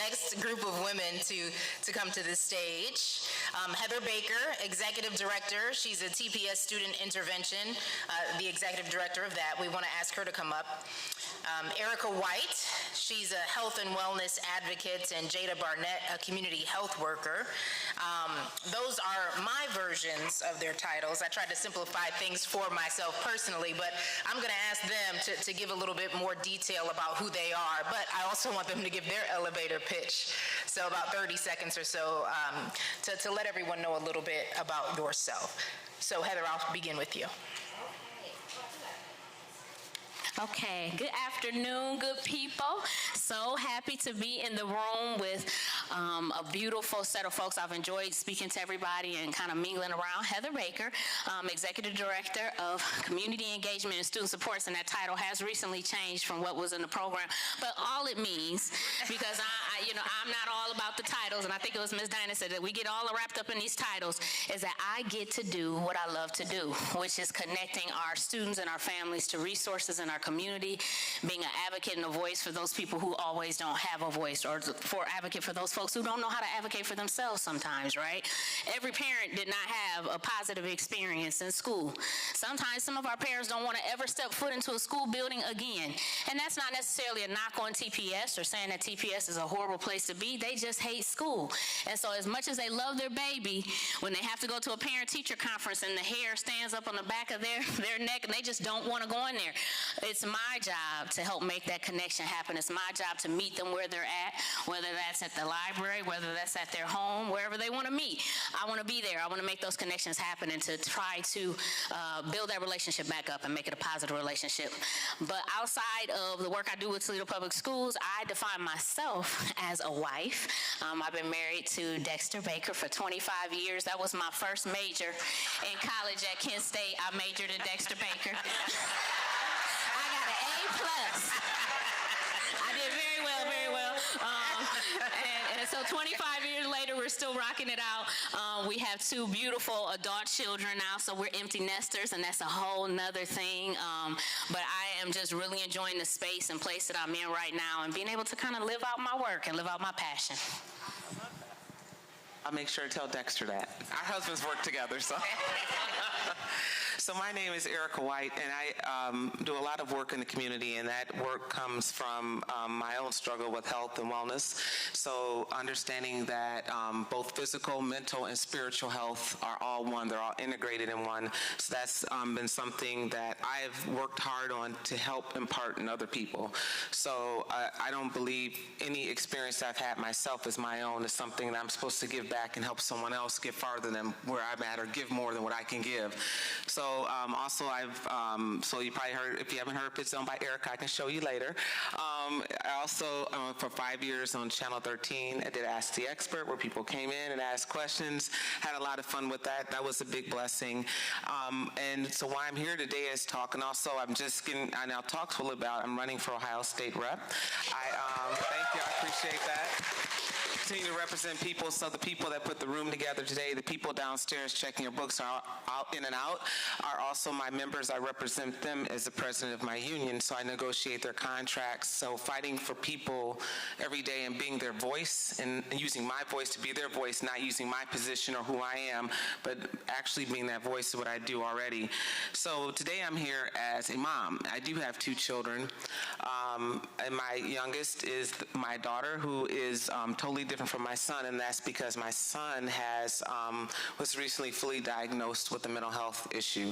next group of women to come to the stage. Heather Baker, Executive Director. She's a TPS Student Intervention, the Executive Director of that. We want to ask her to come up. Erika White, she's a health and wellness advocate, and Jada Barnett, a community health worker. Those are my versions of their titles. I tried to simplify things for myself personally, but I'm going to ask them to give a little bit more detail about who they are, but I also want them to give their elevator pitch, so about 30 seconds or so, to let everyone know a little bit about yourself. So Heather, I'll begin with you. Okay, good afternoon, good people. So happy to be in the room with a beautiful set of folks. I've enjoyed speaking to everybody and kind of mingling around. Heather Baker, Executive Director of Community Engagement and Student Supports, and that title has recently changed from what was in the program. But all it means, because I'm not all about the titles, and I think it was Ms. Dinah said that we get all wrapped up in these titles, is that I get to do what I love to do, which is connecting our students and our families to resources in our community, being an advocate and a voice for those people who always don't have a voice, or for advocate for those folks who don't know how to advocate for themselves sometimes, right? Every parent did not have a positive experience in school. Sometimes some of our parents don't want to ever step foot into a school building again. And that's not necessarily a knock on TPS or saying that TPS is a horrible place to be. They just hate school. And so as much as they love their baby, when they have to go to a parent-teacher conference and the hair stands up on the back of their neck and they just don't want to go in there, it's my job to help make that connection happen. It's my job to meet them where they're at, whether that's at the library, whether that's at their home, wherever they want to meet. I want to be there. I want to make those connections happen and to try to build that relationship back up and make it a positive relationship. But outside of the work I do with Toledo Public Schools, I define myself as a wife. I've been married to Dexter Baker for 25 years. That was my first major in college at Kent State. I majored in Dexter Baker. I got an A+. I did very well, very well. And so 25 years later, we're still rocking it out. We have 2 beautiful adult children now, so we're empty nesters, and that's a whole nother thing. But I am just really enjoying the space and place that I'm in right now and being able to kind of live out my work and live out my passion. I'll make sure to tell Dexter that. Our husbands work together, so. So my name is Erika White, and I do a lot of work in the community, and that work comes from my own struggle with health and wellness. So understanding that both physical, mental, and spiritual health are all one. They're all integrated in one. So that's been something that I've worked hard on to help impart in other people. So I don't believe any experience I've had myself as my own is something that I'm supposed to give back and help someone else get farther than where I'm at or give more than what I can give. So also so you probably heard, if you haven't heard FitZone by Erika, I can show you later. I also, for 5 years on Channel 13, I did Ask the Expert, where people came in and asked questions, had a lot of fun with that. That was a big blessing. And so why I'm here today is talking also, and I'll talk a little about, I'm running for Ohio State Rep. Thank you, I appreciate that. Continue to represent people, so the people that put the room together today, the people downstairs checking your books are out in and out, are also my members. I represent them as the president of my union, so I negotiate their contracts. So fighting for people every day and being their voice and using my voice to be their voice, not using my position or who I am, but actually being that voice is what I do already. So today I'm here as a mom. I do have 2 children, and my youngest is my daughter, who is totally different from my son, and that's because my son was recently fully diagnosed with a mental health issue.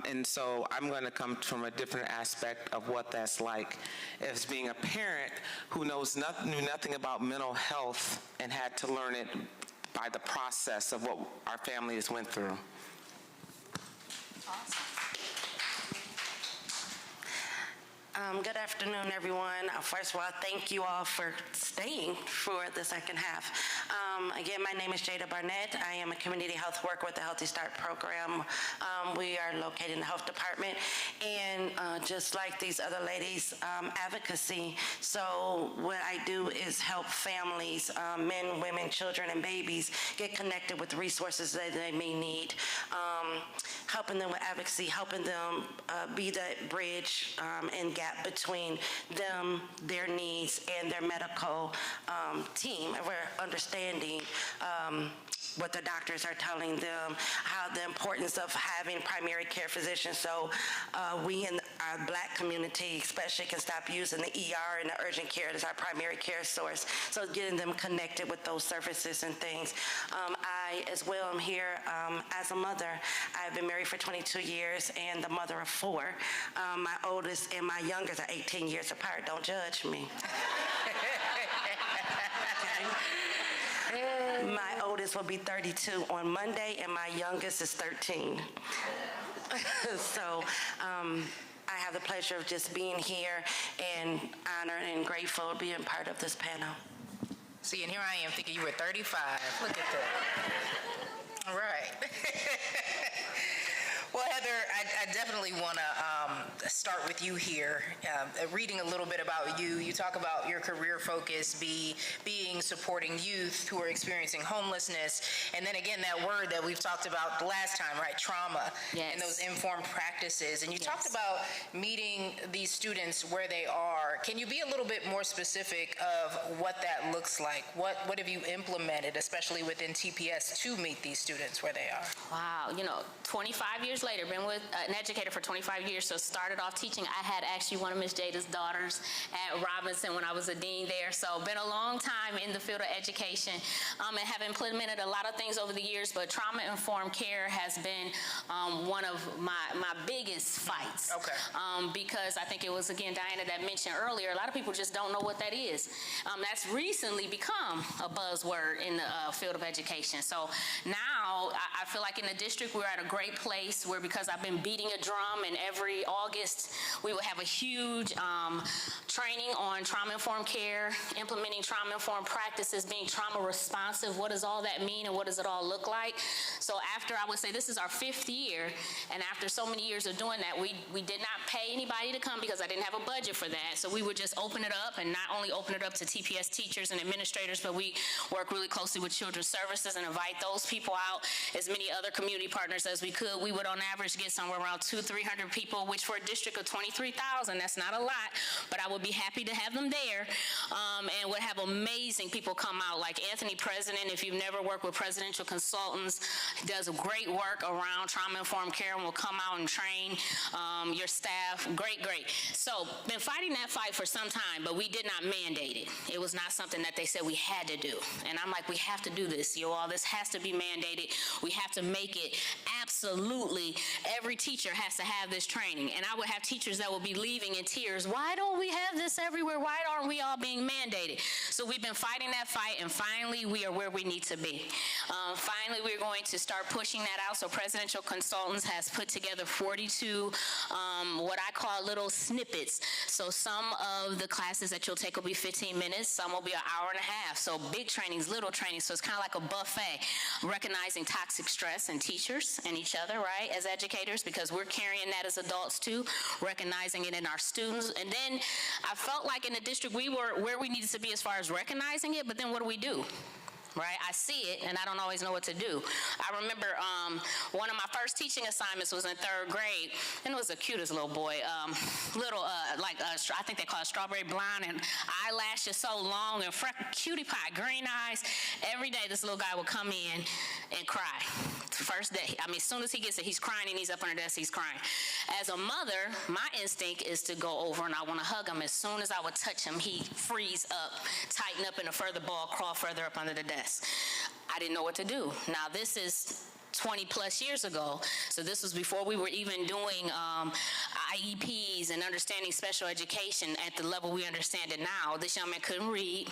And so I'm going to come from a different aspect of what that's like as being a parent who knew nothing about mental health and had to learn it by the process of what our family has went through. Awesome. Good afternoon, everyone. First of all, thank you all for staying for the second half. Again, my name is Jada Barnett. I am a community health worker with the Healthy Start program. We are located in the health department, and just like these other ladies, advocacy. So what I do is help families, men, women, children, and babies get connected with resources that they may need, helping them with advocacy, helping them be that bridge and gap between them, their needs, and their medical team. And we're understanding what the doctors are telling them, how the importance of having primary care physicians, so we in our Black community especially can stop using the ER and the urgent care as our primary care source. So getting them connected with those services and things. I as well am here as a mother. I've been married for 22 years and the mother of 4. My oldest and my youngest are 18 years apart. Don't judge me. My oldest will be 32 on Monday, and my youngest is 13. So I have the pleasure of just being here and honored and grateful to being part of this panel. See, and here I am thinking you were 35. Look at that. All right. Well, Heather, I definitely want to start with you here. Reading a little bit about you, you talk about your career focus being supporting youth who are experiencing homelessness, and then again, that word that we've talked about the last time, right, trauma, Yes. and those informed practices. And you talked about meeting these students where they are. Can you be a little bit more specific of what that looks like? What have you implemented, especially within TPS, to meet these students where they are? Wow, 25 years later, been with an educator for 25 years, so started off teaching. I had actually one of Miss Jada's daughters at Robinson when I was a dean there, so been a long time in the field of education, and have implemented a lot of things over the years, but trauma-informed care has been one of my biggest fights. Okay. Because I think it was, again, Diana that mentioned earlier, a lot of people just don't know what that is. That's recently become a buzzword in the field of education. So now I feel like in the district we're at a great place where, because I've been beating a drum, and every August we will have a huge training on trauma-informed care, implementing trauma-informed practices, being trauma responsive. What does all that mean and what does it all look like? So after, I would say this is our 5th year, and after so many years of doing that, we did not pay anybody to come because I didn't have a budget for that. So we would just open it up, and not only open it up to TPS teachers and administrators, but we work really closely with children's services and invite those people out, as many other community partners as we could. We would on average get somewhere around 200-300 people, which for a district of 23,000, that's not a lot, but I would be happy to have them there, and would have amazing people come out, like Anthony President. If you've never worked with Presidential Consultants, does great work around trauma-informed care and will come out and train your staff. Great. So been fighting that fight for some time, but we did not mandate it. It was not something that they said we had to do. And I'm like, we have to do this, you all. This has to be mandated. We have to make it absolutely, every teacher has to have this training. And I would have teachers that would be leaving in tears. Why don't we have this everywhere? Why aren't we all being mandated? So we've been fighting that fight, and finally we are where we need to be. Finally, we're going to start pushing that out. So Presidential Consultants has put together 42 what I call little snippets. So some of the classes that you'll take will be 15 minutes. Some will be an hour and a half. So big trainings, little trainings. So it's kind of like a buffet, recognizing toxic stress in teachers and each other, right, as educators, because we're carrying that as adults too, recognizing it in our students. And then I felt like in the district we were where we needed to be as far as recognizing it, but then what do? Right? I see it, and I don't always know what to do. I remember one of my first teaching assignments was in 3rd grade, and it was the cutest little boy, I think they call it strawberry blonde, and eyelashes so long and cutie pie, green eyes. Every day this little guy would come in and cry. First day. I mean, as soon as he gets it, he's crying, and he's up on the desk, he's crying. As a mother, my instinct is to go over and I want to hug him. As soon as I would touch him, he'd freeze up, tighten up in a further ball, crawl further up under the desk. I didn't know what to do. Now, this is 20 plus years ago. So this was before we were even doing IEPs and understanding special education at the level we understand it now. This young man couldn't read.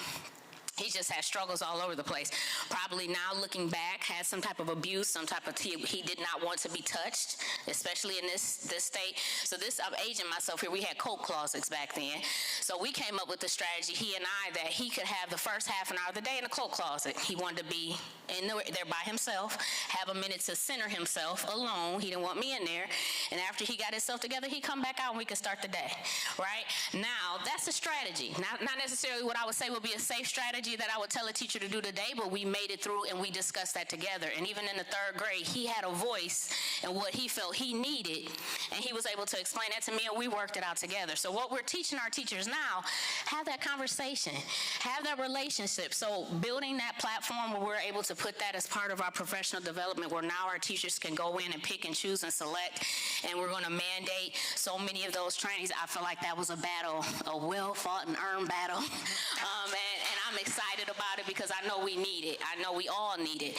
He just had struggles all over the place. Probably now looking back, had some type of abuse, some type of, he did not want to be touched, especially in this state. So I'm aging myself here. We had coat closets back then. So we came up with the strategy, he and I, that he could have the first half an hour of the day in a coat closet. He wanted to be in there by himself, have a minute to center himself alone. He didn't want me in there. And after he got himself together, he'd come back out and we could start the day, right? Now, that's a strategy. Not necessarily what I would say would be a safe strategy, strategy that I would tell a teacher to do today, but we made it through and we discussed that together. And even in the 3rd grade, he had a voice in what he felt he needed, and he was able to explain that to me, and we worked it out together. So what we're teaching our teachers now, have that conversation, have that relationship. So building that platform where we're able to put that as part of our professional development, where now our teachers can go in and pick and choose and select, and we're going to mandate so many of those trainings. I feel like that was a battle, a well-fought and earned battle, and I'm excited about it because I know we need it. I know we all need it.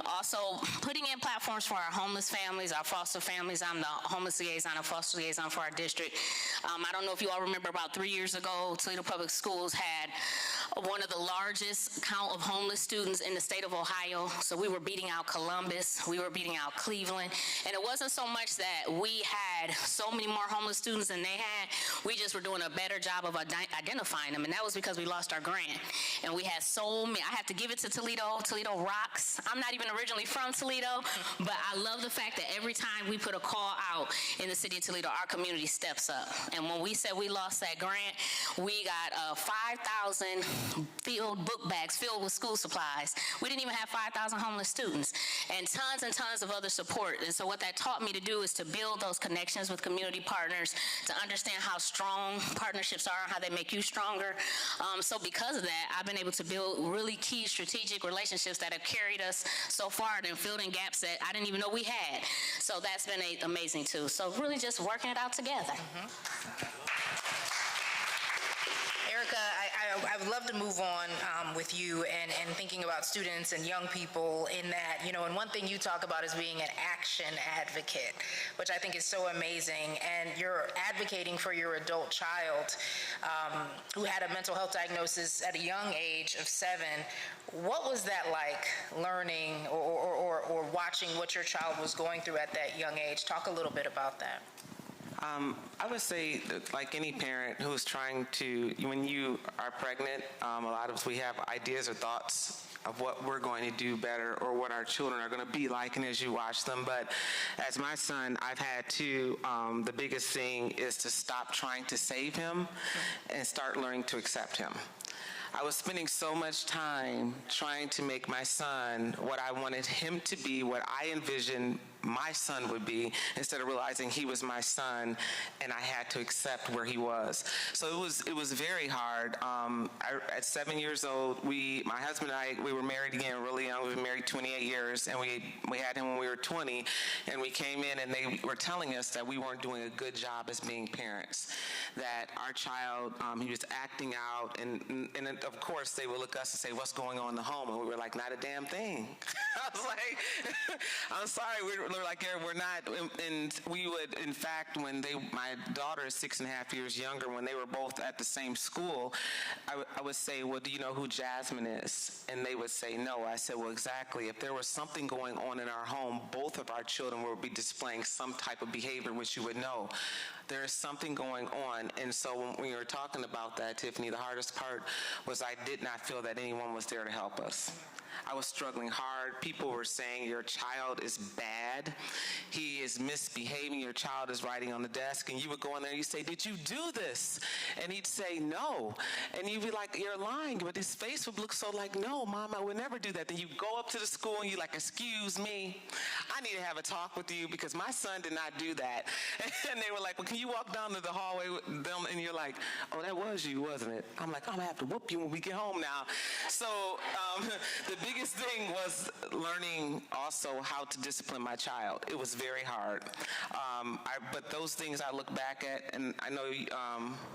Also, putting in platforms for our homeless families, our foster families. I'm the homeless liaison and foster liaison for our district. I don't know if you all remember, about 3 years ago, Toledo Public Schools had one of the largest count of homeless students in the state of Ohio. So we were beating out Columbus, we were beating out Cleveland, and it wasn't so much that we had so many more homeless students than they had, we just were doing a better job of identifying them, and that was because we lost our grant. And we had so many. I have to give it to Toledo. Toledo rocks. I'm not even originally from Toledo, but I love the fact that every time we put a call out in the city of Toledo, our community steps up. And when we said we lost that grant, we got 5,000 filled book bags filled with school supplies. We didn't even have 5,000 homeless students, and tons of other support. And so what that taught me to do is to build those connections with community partners, to understand how strong partnerships are and how they make you stronger. So because of that, I've been able to build really key strategic relationships that have carried us so far and filled in gaps that I didn't even know we had. So that's been amazing too. So really just working it out together. Erika, I would love to move on with you and thinking about students and young people in that, and one thing you talk about is being an action advocate, which I think is so amazing. And you're advocating for your adult child who had a mental health diagnosis at a young age of 7. What was that like, learning or watching what your child was going through at that young age? Talk a little bit about that. I would say that, like any parent who's trying to, when you are pregnant, a lot of us, we have ideas or thoughts of what we're going to do better or what our children are going to be like, and as you watch them. But as my son, I've had to, the biggest thing is to stop trying to save him and start learning to accept him. I was spending so much time trying to make my son what I wanted him to be, what I envisioned my son would be, instead of realizing he was my son and I had to accept where he was. So it was very hard. At 7 years old, my husband and I, we were married again really young. We've been married 28 years, and we had him when we were 20, and we came in and they were telling us that we weren't doing a good job as being parents, that our child, he was acting out, and of course they would look at us and say, what's going on in the home? And we were like, not a damn thing. I was like, I'm sorry, we're like, we're not, and we would, in fact, when my daughter is 6.5 years younger, when they were both at the same school, I would say, well, do you know who Jasmine is? And they would say, no. I said, well, exactly. If there was something going on in our home, both of our children would be displaying some type of behavior, which you would know. There is something going on. And so when we were talking about that, Tiffany, the hardest part was I did not feel that anyone was there to help us. I was struggling hard. People were saying, your child is bad. He is misbehaving. Your child is writing on the desk. And you would go in there and you say, did you do this? And he'd say, no. And you'd be like, you're lying. But his face would look so like, no, Mom, I would never do that. Then you go up to the school and you're like, excuse me, I need to have a talk with you because my son did not do that. And they were like, well, can you walk down to the hallway with them? And you're like, oh, that was you, wasn't it? I'm like, I'm going to have to whoop you when we get home now. So the biggest thing was learning also how to discipline my child. It was very hard. But those things I look back at, and I know,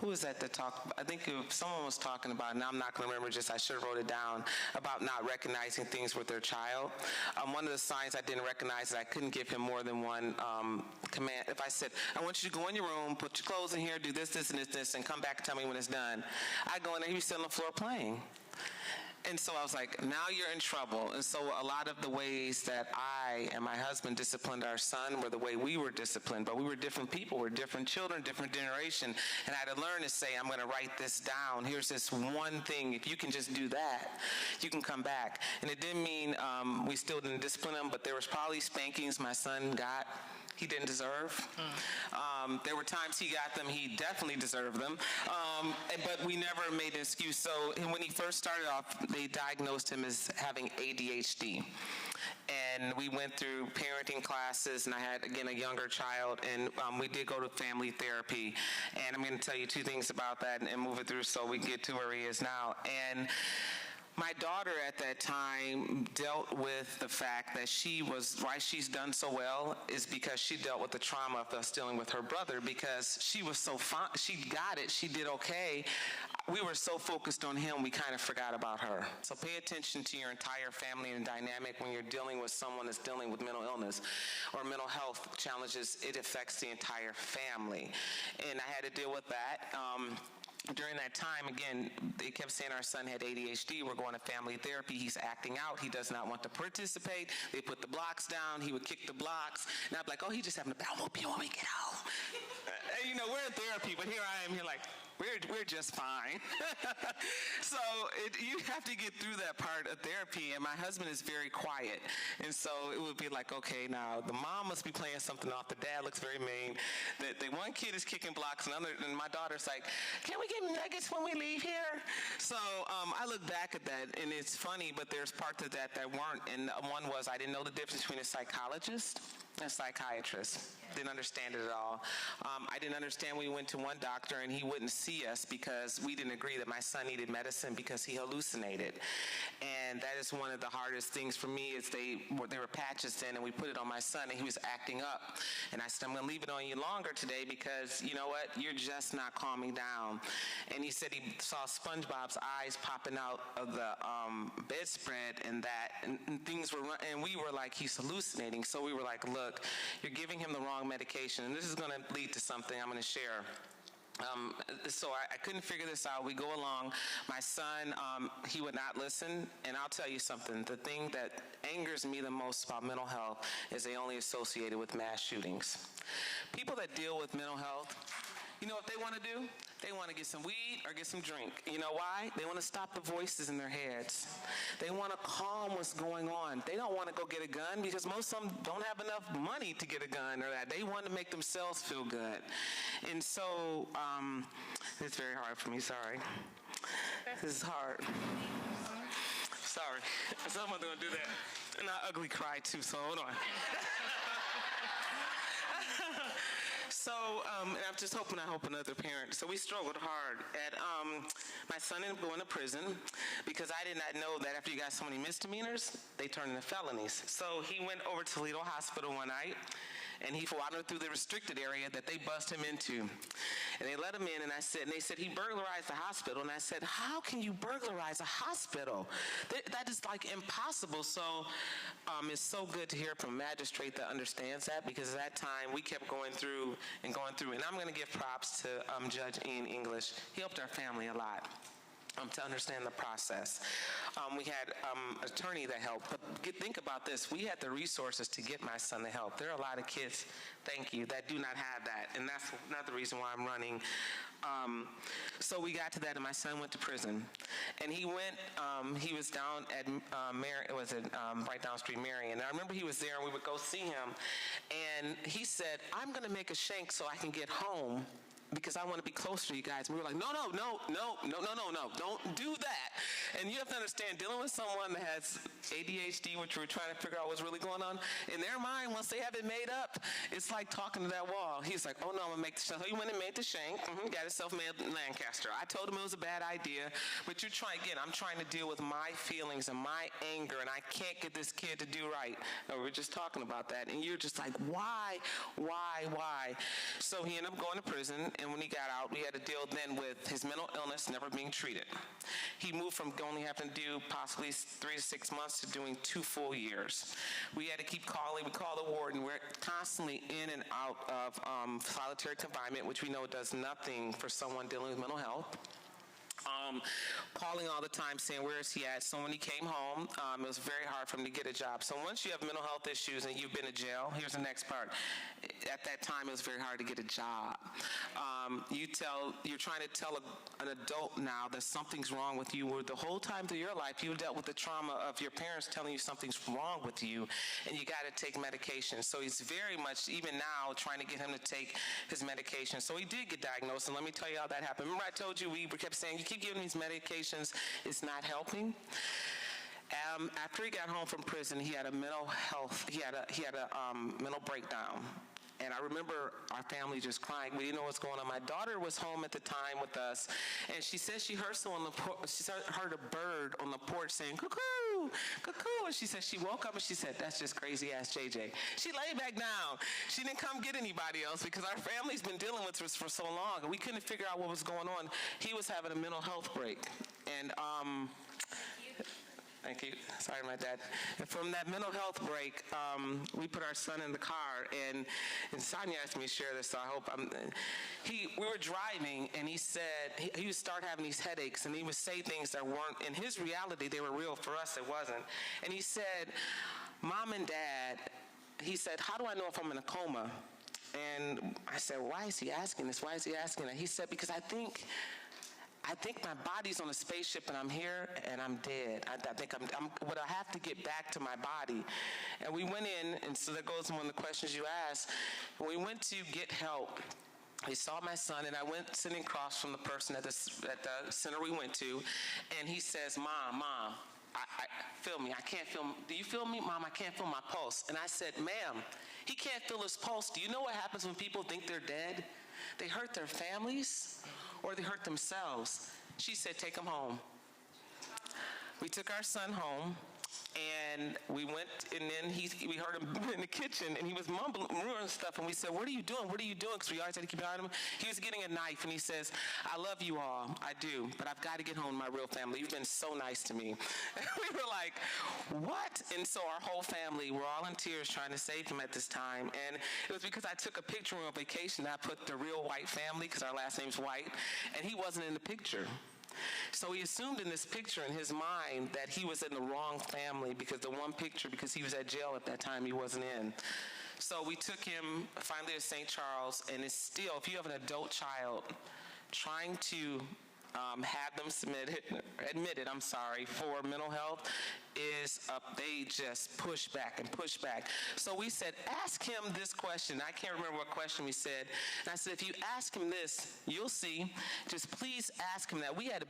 who was that talked? I think someone was talking about, and I'm not going to remember, I should have wrote it down, about not recognizing things with their child. One of the signs I didn't recognize is I couldn't give him more than one command. If I said, I want you to go in your room, put your clothes in here, do this, this, and this, and come back and tell me when it's done. I go in there, he's still on the floor playing. And so I was like, now you're in trouble. And so a lot of the ways that I and my husband disciplined our son were the way we were disciplined. But we were different people. We're different children, different generation. And I had to learn to say, I'm going to write this down. Here's this one thing. If you can just do that, you can come back. And it didn't mean we still didn't discipline him, but there was probably spankings my son got he didn't deserve. There were times he got them, he definitely deserved them, but we never made an excuse. So when he first started off, they diagnosed him as having ADHD. And we went through parenting classes, and I had, again, a younger child, and we did go to family therapy. And I'm going to tell you two things about that and move it through so we get to where he is now. And my daughter at that time dealt with the fact that why she's done so well is because she dealt with the trauma of us dealing with her brother, because she was so fine, she got it, she did okay. We were so focused on him, we kind of forgot about her. So pay attention to your entire family and dynamic when you're dealing with someone that's dealing with mental illness or mental health challenges. It affects the entire family. And I had to deal with that. During that time, again, they kept saying our son had ADHD. We're going to family therapy. He's acting out. He does not want to participate. They put the blocks down. He would kick the blocks. And I'd be like, oh, he just having a bad whoop you when we get home. And, you know, we're in therapy, but here I am here like, we're just fine. So you have to get through that part of therapy, and my husband is very quiet. And so it would be like, okay, now the mom must be playing something off. The dad looks very mean. The one kid is kicking blocks, and my daughter's like, can we get nuggets when we leave here? So I look back at that, and it's funny, but there's parts of that weren't. And one was I didn't know the difference between a psychologist and a psychiatrist. Didn't understand it at all. I didn't understand when we went to one doctor and he wouldn't see us because we didn't agree that my son needed medicine because he hallucinated. And that is one of the hardest things for me is there were patches in and we put it on my son and he was acting up. And I said, I'm going to leave it on you longer today because you know what? You're just not calming down. And he said he saw SpongeBob's eyes popping out of the bedspread and things were, and we were like, he's hallucinating. So we were like, look, you're giving him the wrong medication, and this is going to lead to something I'm going to share. So I couldn't figure this out. We go along. My son, he would not listen, and I'll tell you something. The thing that angers me the most about mental health is they only associate it with mass shootings. People that deal with mental health, you know what they want to do? They want to get some weed or get some drink. You know why? They want to stop the voices in their heads. They want to calm what's going on. They don't want to go get a gun because most of them don't have enough money to get a gun or that. They want to make themselves feel good. And so it's very hard for me, sorry. This is hard. Sorry. Someone's going to do that. And I ugly cry too, so hold on. So, and I'm just hoping I help another parent. So we struggled hard. My son ended up going to prison because I did not know that after you got so many misdemeanors, they turn into felonies. So he went over to Toledo Hospital one night, and he wandered through the restricted area that they bussed him into. And they let him in, and they said he burglarized the hospital. And I said, how can you burglarize a hospital? That is like impossible. So it's so good to hear from a magistrate that understands that, because at that time we kept going through. And I'm going to give props to Judge Ian English. He helped our family a lot. To understand the process. We had an attorney that helped, but think about this. We had the resources to get my son the help. There are a lot of kids, thank you, that do not have that, and that's not the reason why I'm running. So we got to that, and my son went to prison. And he was down at right down the street, Marion. And I remember he was there, and we would go see him, and he said, I'm going to make a shank so I can get home because I want to be closer to you guys. And we were like, no, don't do that. And you have to understand, dealing with someone that has ADHD, which we're trying to figure out what's really going on, in their mind, once they have it made up, it's like talking to that wall. He's like, oh no, I'm going to make the shank. So he went and made the shank, got himself made in Lancaster. I told him it was a bad idea, but I'm trying to deal with my feelings and my anger, and I can't get this kid to do right. And we're just talking about that, and you're just like, why? So he ended up going to prison. And when he got out, we had to deal then with his mental illness never being treated. He moved from only having to do possibly 3 to 6 months to doing 2 full years. We had to keep calling. We called the warden. We're constantly in and out of solitary confinement, which we know does nothing for someone dealing with mental health. Calling all the time saying, where is he at? So when he came home, it was very hard for him to get a job. So once you have mental health issues and you've been to jail, here's the next part. At that time, it was very hard to get a job. You're trying to tell an adult now that something's wrong with you, where the whole time through your life you dealt with the trauma of your parents telling you something's wrong with you, and you got to take medication. So he's very much, even now, trying to get him to take his medication. So he did get diagnosed, and let me tell you how that happened. Remember I told you we kept saying, you keep giving these medications, it's not helping? After he got home from prison, he had a mental mental breakdown. And I remember our family just crying. We didn't know what's going on. My daughter was home at the time with us, and she said she heard heard a bird on the porch saying, cuckoo, cuckoo. And she said she woke up and she said, that's just crazy ass JJ. She laid back down. She didn't come get anybody else because our family's been dealing with this for so long, and we couldn't figure out what was going on. He was having a mental health break. And thank you. Sorry, my dad. And from that mental health break, we put our son in the car, and Sonia asked me to share this, so I hope we were driving, and he said, he would start having these headaches, and he would say things that weren't, in his reality, they were real. For us, it wasn't. And he said, Mom and Dad, he said, how do I know if I'm in a coma? And I said, why is he asking this? Why is he asking that? He said, because I think my body's on a spaceship and I'm here and I'm dead. I think I have to get back to my body. And we went in, and so that goes to one of the questions you asked. When we went to get help, they saw my son, and I went sitting across from the person at the center we went to, and he says, Mom, I feel me. I can't feel. Do you feel me, Mom? I can't feel my pulse. And I said, Ma'am, he can't feel his pulse. Do you know what happens when people think they're dead? They hurt their families or they hurt themselves. She said, take him home. We took our son home, and we went, and then we heard him in the kitchen, and he was mumbling stuff, and we said, what are you doing? What are you doing? Because we always had to keep an eye on him. He was getting a knife, and he says, I love you all. I do, but I've got to get home to my real family. You've been so nice to me. And we were like, what? And so our whole family, we're all in tears trying to save him at this time, and it was because I took a picture on vacation. I put the real White family, because our last name's White, and he wasn't in the picture. So he assumed in this picture in his mind that he was in the wrong family because the one picture, because he was at jail at that time, he wasn't in. So we took him finally to St. Charles, and it's still, if you have an adult child, trying to have them admitted for mental health is they just push back and push back. So we said, ask him this question. I can't remember what question we said. And I said, if you ask him this, you'll see. Just please ask him that. We had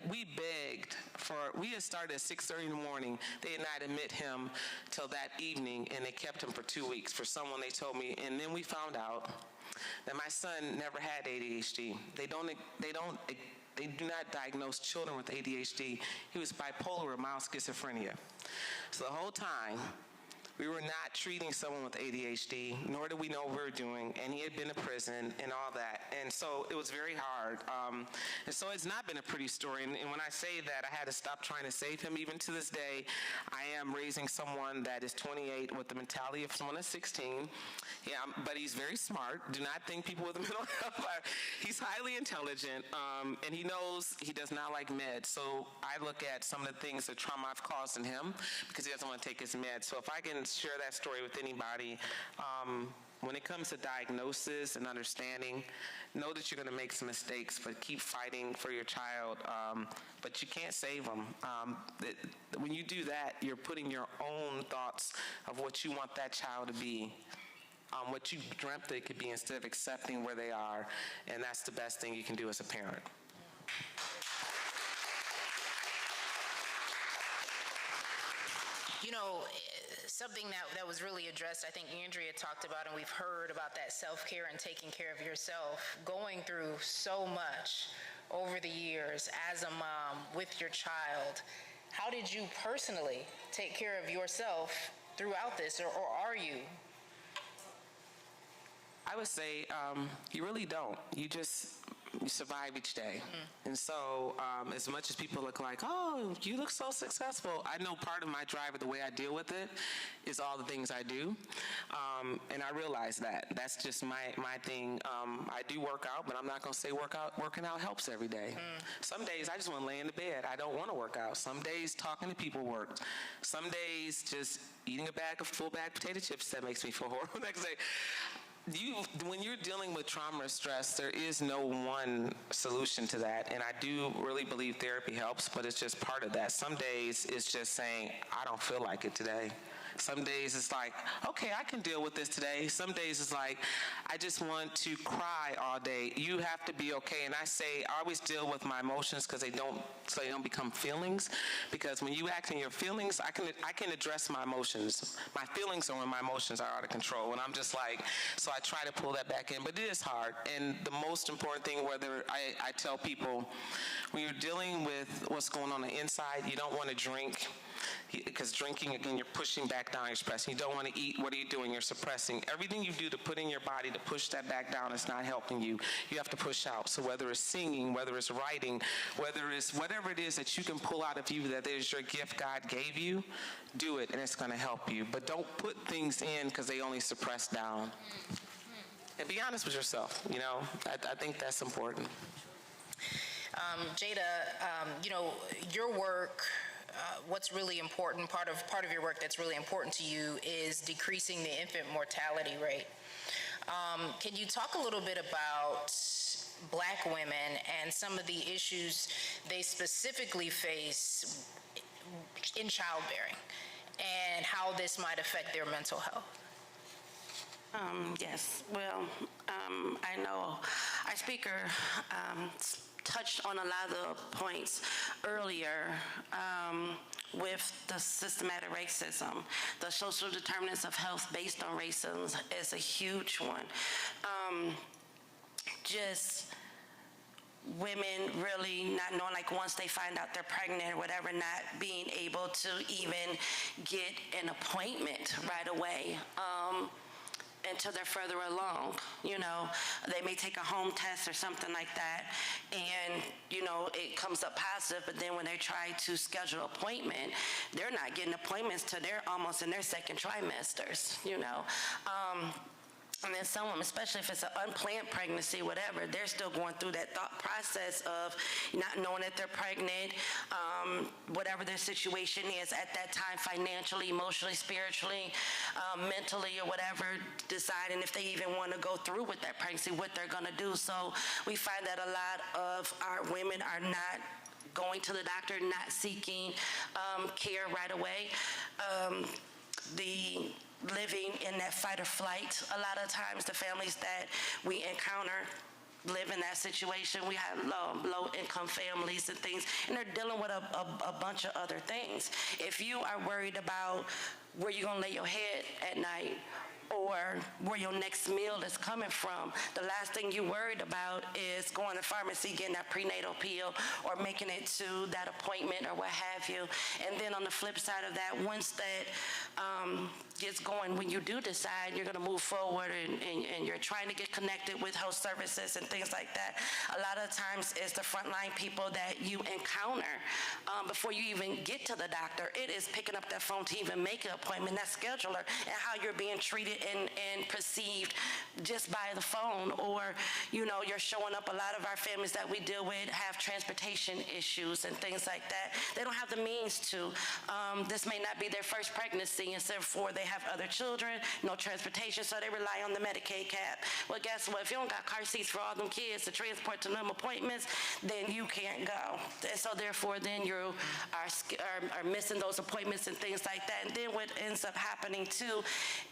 started at 6:30 in the morning. They did not admit him till that evening, and they kept him for 2 weeks for someone they told me. And then we found out that my son never had ADHD. They do not diagnose children with ADHD. He was bipolar or mild schizophrenia. So the whole time, we were not treating someone with ADHD, nor did we know what we were doing, and he had been to prison and all that. And so it was very hard. And so it's not been a pretty story. And when I say that, I had to stop trying to save him. Even to this day, I am raising someone that is 28 with the mentality of someone that's 16. Yeah, but he's very smart. Do not think people with mental health are. He's highly intelligent, and he knows he does not like meds. So I look at some of the things, the trauma I've caused in him, because he doesn't want to take his meds. So if I can share that story with anybody, when it comes to diagnosis and understanding, know that you're going to make some mistakes, but keep fighting for your child. But you can't save them. When you do that, you're putting your own thoughts of what you want that child to be, what you dreamt they could be, instead of accepting where they are. And that's the best thing you can do as a parent. You know, something that was really addressed, I think Andrea talked about, and we've heard about that self-care and taking care of yourself, going through so much over the years as a mom with your child. How did you personally take care of yourself throughout this, or are you? I would say you really don't. You survive each day. Mm-hmm. And so as much as people look like, oh, you look so successful, I know part of my drive or the way I deal with it is all the things I do. And I realize that. That's just my thing. I do work out, but I'm not going to say working out helps every day. Some days I just want to lay in the bed. I don't want to work out. Some days talking to people work. Some days just eating a full bag of potato chips, that makes me feel horrible next day. when you're dealing with trauma or stress, there is no one solution to that. And I do really believe therapy helps, but it's just part of that. Some days it's just saying, I don't feel like it today. Some days it's like, okay, I can deal with this today. Some days it's like, I just want to cry all day. You have to be okay. And I always deal with my emotions so they don't become feelings. Because when you act in your feelings, I can address my emotions. My feelings are when my emotions are out of control. And I'm just like, so I try to pull that back in. But it is hard. And the most important thing, whether I tell people, when you're dealing with what's going on the inside, you don't want to drink. Because drinking, again, you're pushing back down, you're suppressing. You don't want to eat, what are you doing? You're suppressing. Everything you do to put in your body to push that back down is not helping you. You have to push out. So whether it's singing, whether it's writing, whether it's whatever it is that you can pull out of you that is your gift God gave you, do it, and it's going to help you. But don't put things in because they only suppress down. And be honest with yourself, you know. I think that's important. Jada, your work, what's really important, part of your work that's really important to you is decreasing the infant mortality rate. Can you talk a little bit about Black women and some of the issues they specifically face in childbearing and how this might affect their mental health? Yes, well, I know our speaker touched on a lot of the points earlier with the systematic racism. The social determinants of health based on racism is a huge one. Just women really not knowing, like once they find out they're pregnant or whatever, not being able to even get an appointment right away. Until they're further along, they may take a home test or something like that, and it comes up positive. But then when they try to schedule an appointment, they're not getting appointments till they're almost in their second trimesters. And then some women, especially if it's an unplanned pregnancy, whatever, they're still going through that thought process of not knowing that they're pregnant, whatever their situation is at that time, financially, emotionally, spiritually, mentally, or whatever, deciding if they even want to go through with that pregnancy, what they're going to do. So we find that a lot of our women are not going to the doctor, not seeking care right away. The living in that fight or flight. A lot of times the families that we encounter live in that situation. We have low-income families and things, and they're dealing with a bunch of other things. If you are worried about where you're going to lay your head at night, or where your next meal is coming from, the last thing you're worried about is going to the pharmacy, getting that prenatal pill, or making it to that appointment or what have you. And then on the flip side of that, once that gets going, when you do decide you're going to move forward and you're trying to get connected with health services and things like that, a lot of times it's the frontline people that you encounter before you even get to the doctor. It is picking up that phone to even make an appointment, that scheduler, and how you're being treated and perceived just by the phone. Or you're showing up. A lot of our families that we deal with have transportation issues and things like that. They don't have the means to. This may not be their first pregnancy, and therefore they have other children, no transportation, so they rely on the Medicaid cap. Well, guess what? If you don't got car seats for all them kids to transport to them appointments, then you can't go. And so therefore then you are missing those appointments and things like that. And then what ends up happening too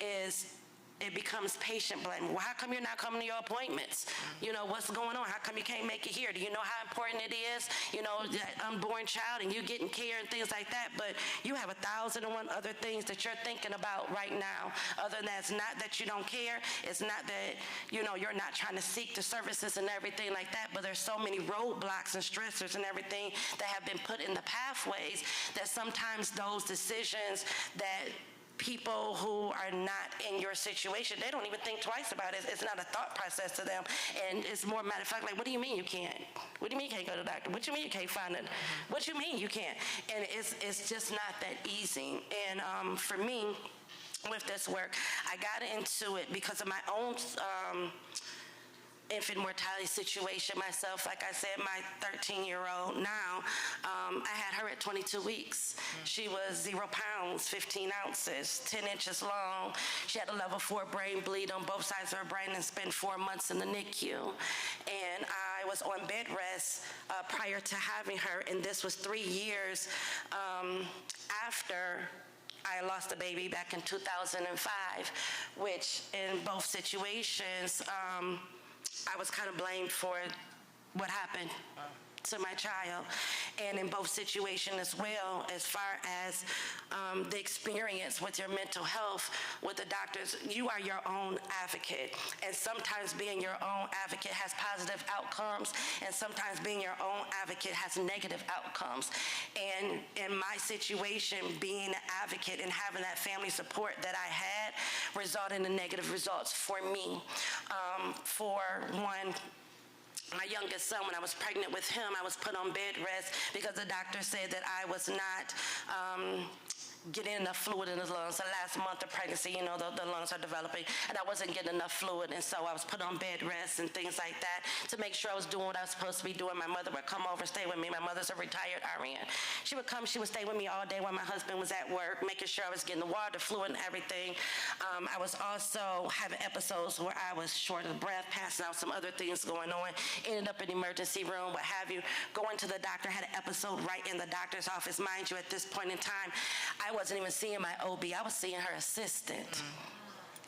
is it becomes patient blame. Well, how come you're not coming to your appointments? What's going on? How come you can't make it here? Do you know how important it is? That unborn child and you getting care and things like that, but you have 1,001 other things that you're thinking about right now. Other than that, it's not that you don't care. It's not that, you're not trying to seek the services and everything like that, but there's so many roadblocks and stressors and everything that have been put in the pathways that sometimes those decisions that people who are not in your situation, they don't even think twice about it. It's not a thought process to them. And it's more matter of fact, like, what do you mean you can't? What do you mean you can't go to the doctor? What do you mean you can't find it? What do you mean you can't? And it's just not that easy. And for me, with this work, I got into it because of my own infant mortality situation myself. Like I said, my 13-year-old now, I had her at 22 weeks. She was 0 pounds, 15 ounces, 10 inches long. She had a level 4 brain bleed on both sides of her brain and spent 4 months in the NICU. And I was on bed rest prior to having her, and this was 3 years after I lost a baby back in 2005, which in both situations, I was kind of blamed for what happened to my child. And in both situations as well, as far as the experience with your mental health, with the doctors, you are your own advocate. And sometimes being your own advocate has positive outcomes, and sometimes being your own advocate has negative outcomes. And in my situation, being an advocate and having that family support that I had resulted in negative results for me. For one, my youngest son, when I was pregnant with him, I was put on bed rest because the doctor said that I was not getting enough fluid in his lungs. The last month of pregnancy, you know, the lungs are developing, and I wasn't getting enough fluid, and so I was put on bed rest and things like that to make sure I was doing what I was supposed to be doing. My mother would come over and stay with me. My mother's a retired RN. She would come, she would stay with me all day while my husband was at work, making sure I was getting the water, the fluid, and everything. I was also having episodes where I was short of breath, passing out, some other things going on, ended up in the emergency room, what have you, going to the doctor, had an episode right in the doctor's office. Mind you, at this point in time, I wasn't even seeing my OB, I was seeing her assistant.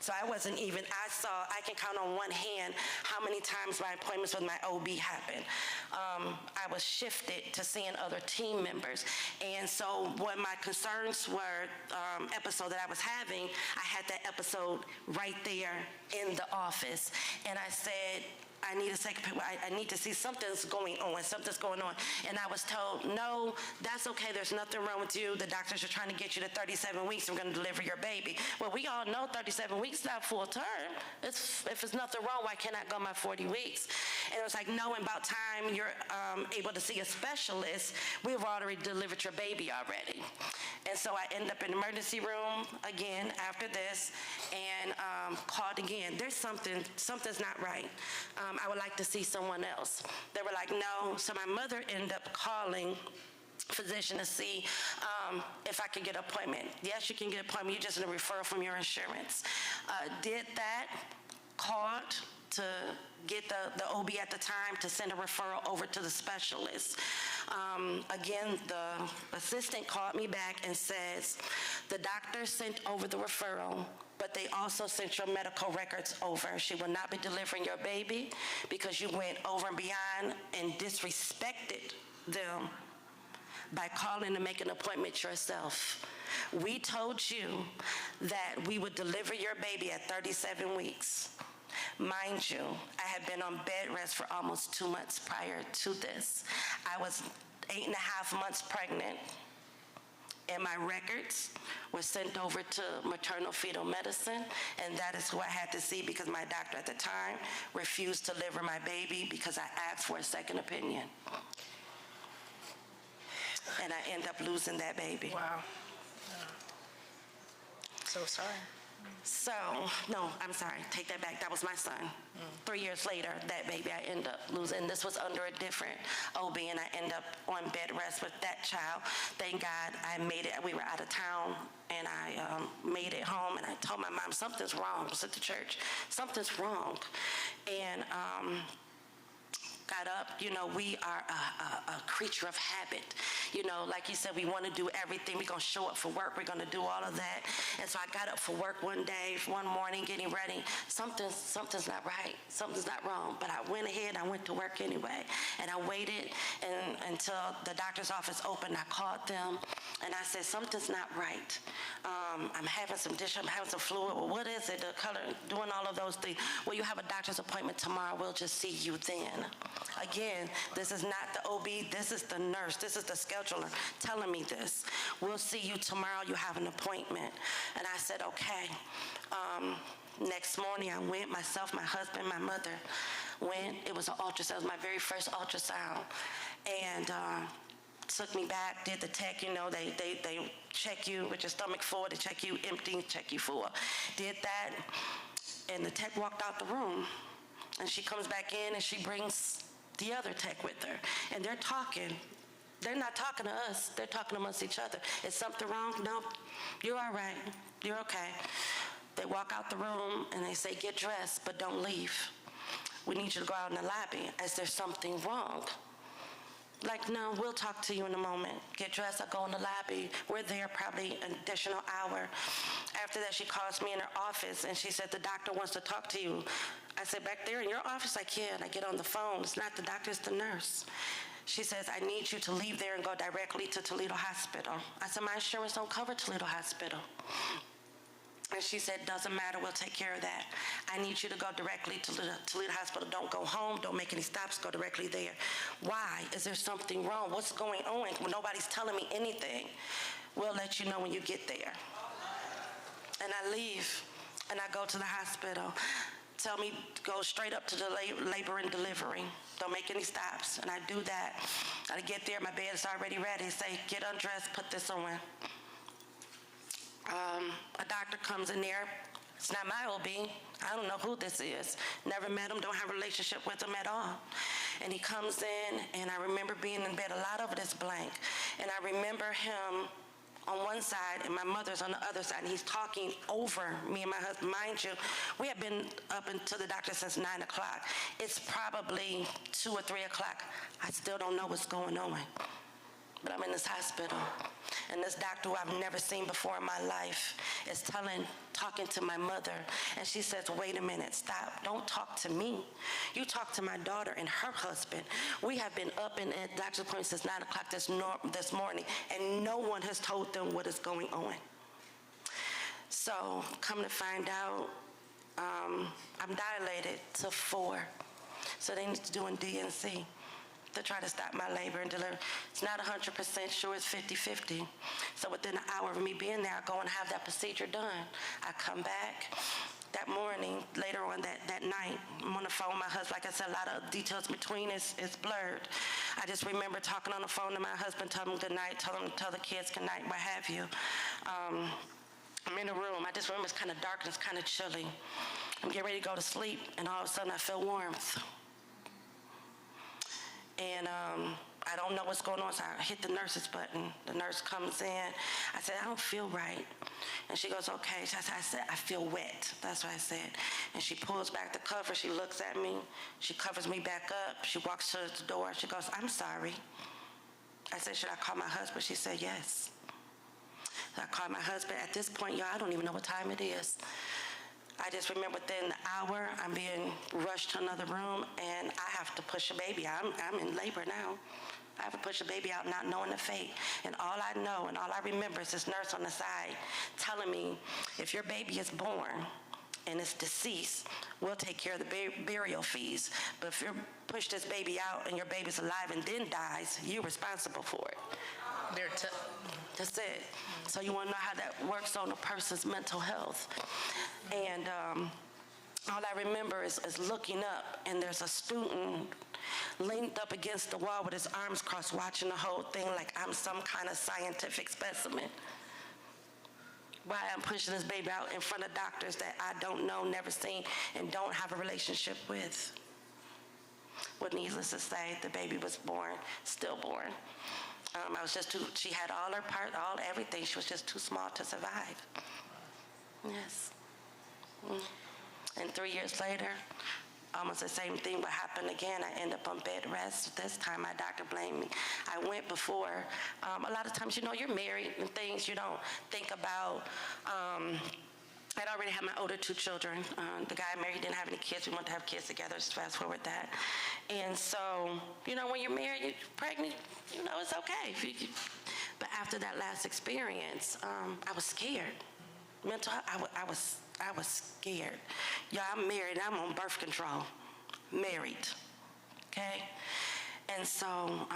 So I wasn't even, I can count on one hand how many times my appointments with my OB happened. I was shifted to seeing other team members. And so when my concerns were episode that I was having, I had that episode right there in the office. And I said, I need a second, I need to see something's going on. And I was told, no, that's okay. There's nothing wrong with you. The doctors are trying to get you to 37 weeks. We're going to deliver your baby. Well, we all know 37 weeks is not full term. If there's nothing wrong, why can't I go my 40 weeks? And it was like, no, in about time you're able to see a specialist, we've already delivered your baby already. And so I ended up in the emergency room again after this and called again. There's something's not right. I would like to see someone else. They were like, no. So my mother ended up calling physician to see if I could get an appointment. Yes, you can get an appointment. You just need a referral from your insurance. Did that, called to get the OB at the time to send a referral over to the specialist. Again, the assistant called me back and says, the doctor sent over the referral, but they also sent your medical records over. She will not be delivering your baby because you went over and beyond and disrespected them by calling to make an appointment yourself. We told you that we would deliver your baby at 37 weeks. Mind you, I had been on bed rest for almost 2 months prior to this. I was 8.5 months pregnant, and my records were sent over to maternal fetal medicine, and that is who I had to see because my doctor at the time refused to deliver my baby because I asked for a second opinion. And I ended up losing that baby. Wow. So sorry. So, no, I'm sorry, take that back. That was my son. 3 years later, that baby I ended up losing. This was under a different OB, and I ended up on bed rest with that child. Thank God I made it. We were out of town, and I made it home, and I told my mom, something's wrong. I was at the church. Something's wrong. And got up. You know, we are a creature of habit. You know, like you said, we want to do everything. We're going to show up for work. We're going to do all of that. And so I got up for work one morning, getting ready. Something's not right. Something's not wrong. But I went ahead and I went to work anyway. And I waited until the doctor's office opened. I called them and I said, something's not right. I'm having some I'm having some fluid. Well, what is it? The color, doing all of those things. Well, you have a doctor's appointment tomorrow. We'll just see you then. Again, this is not the OB. This is the nurse. This is the scheduler telling me this. We'll see you tomorrow. You have an appointment. And I said, okay. Next morning, I went, myself, my husband, my mother went. It was an ultrasound. It was my very first ultrasound. And took me back, did the tech, you know, they check you with your stomach full, they check you empty, check you full. Did that, and the tech walked out the room. And she comes back in and she brings the other tech with her. And they're talking. They're not talking to us. They're talking amongst each other. Is something wrong? No, you're all right. You're okay. They walk out the room and they say, get dressed, but don't leave. We need you to go out in the lobby. Is there something wrong? Like, no, we'll talk to you in a moment. Get dressed, I'll go in the lobby. We're there probably an additional hour. After that, she calls me in her office and she said, the doctor wants to talk to you. I said, back there in your office? I can't. I get on the phone. It's not the doctor, it's the nurse. She says, I need you to leave there and go directly to Toledo Hospital. I said, my insurance don't cover Toledo Hospital. And she said, doesn't matter, we'll take care of that. I need you to go directly to Toledo Hospital. Don't go home, don't make any stops, go directly there. Why? Is there something wrong? What's going on? Well, nobody's telling me anything. We'll let you know when you get there. And I leave, and I go to the hospital. Tell me, go straight up to the labor and delivery. Don't make any stops. And I do that. I get there, my bed is already ready. Say, get undressed, put this on. A doctor comes in there. It's not my OB. I don't know who this is. Never met him, don't have a relationship with him at all. And he comes in, and I remember being in bed, a lot of it is blank. And I remember him on one side and my mother's on the other side, and he's talking over me and my husband. Mind you, we have been up into the doctor since 9 o'clock. It's probably 2 or 3 o'clock. I still don't know what's going on. But I'm in this hospital, and this doctor who I've never seen before in my life is talking to my mother, and she says, wait a minute, stop, don't talk to me. You talk to my daughter and her husband. We have been up in at doctor's appointment since 9 o'clock this morning, and no one has told them what is going on. So come to find out, I'm dilated to 4, so they need to do a DNC to try to stop my labor and delivery. It's not 100% sure, it's 50-50. So within an hour of me being there, I go and have that procedure done. I come back that morning, later on that night, I'm on the phone with my husband. Like I said, a lot of details between is blurred. I just remember talking on the phone to my husband, telling him good night, telling him to tell the kids good night, what have you. I'm in the room. I just remember it's kind of dark and it's kind of chilly. I'm getting ready to go to sleep, and all of a sudden I feel warmth. And I don't know what's going on, so I hit the nurse's button. The nurse comes in. I said, I don't feel right. And she goes, okay. I said, I feel wet. That's what I said. And she pulls back the cover. She looks at me. She covers me back up. She walks to the door. She goes, I'm sorry. I said, should I call my husband? She said, yes. So I called my husband. At this point, y'all, I don't even know what time it is. I just remember within the hour, I'm being rushed to another room, and I have to push a baby out. I'm in labor now. I have to push a baby out not knowing the fate. And all I know and all I remember is this nurse on the side telling me, if your baby is born and is deceased, we'll take care of the burial fees. But if you push this baby out and your baby's alive and then dies, you're responsible for it. That's it. So you want to know how that works on a person's mental health. And all I remember is looking up, and there's a student leaned up against the wall with his arms crossed, watching the whole thing like I'm some kind of scientific specimen. Why I'm pushing this baby out in front of doctors that I don't know, never seen, and don't have a relationship with. Well, needless to say, the baby was born, stillborn. I was just she had all her part, everything. She was just too small to survive. Yes. And 3 years later, almost the same thing would happen again. I end up on bed rest. This time, my doctor blamed me. I went before. A lot of times, you're married and things you don't think about. I'd already had my older 2 children. The guy I married didn't have any kids. We wanted to have kids together. Just fast forward that. And so, when you're married, you're pregnant, it's okay. But after that last experience, I was scared. Mental health, I was scared. Yeah, I'm married. I'm on birth control. Married. Okay? And so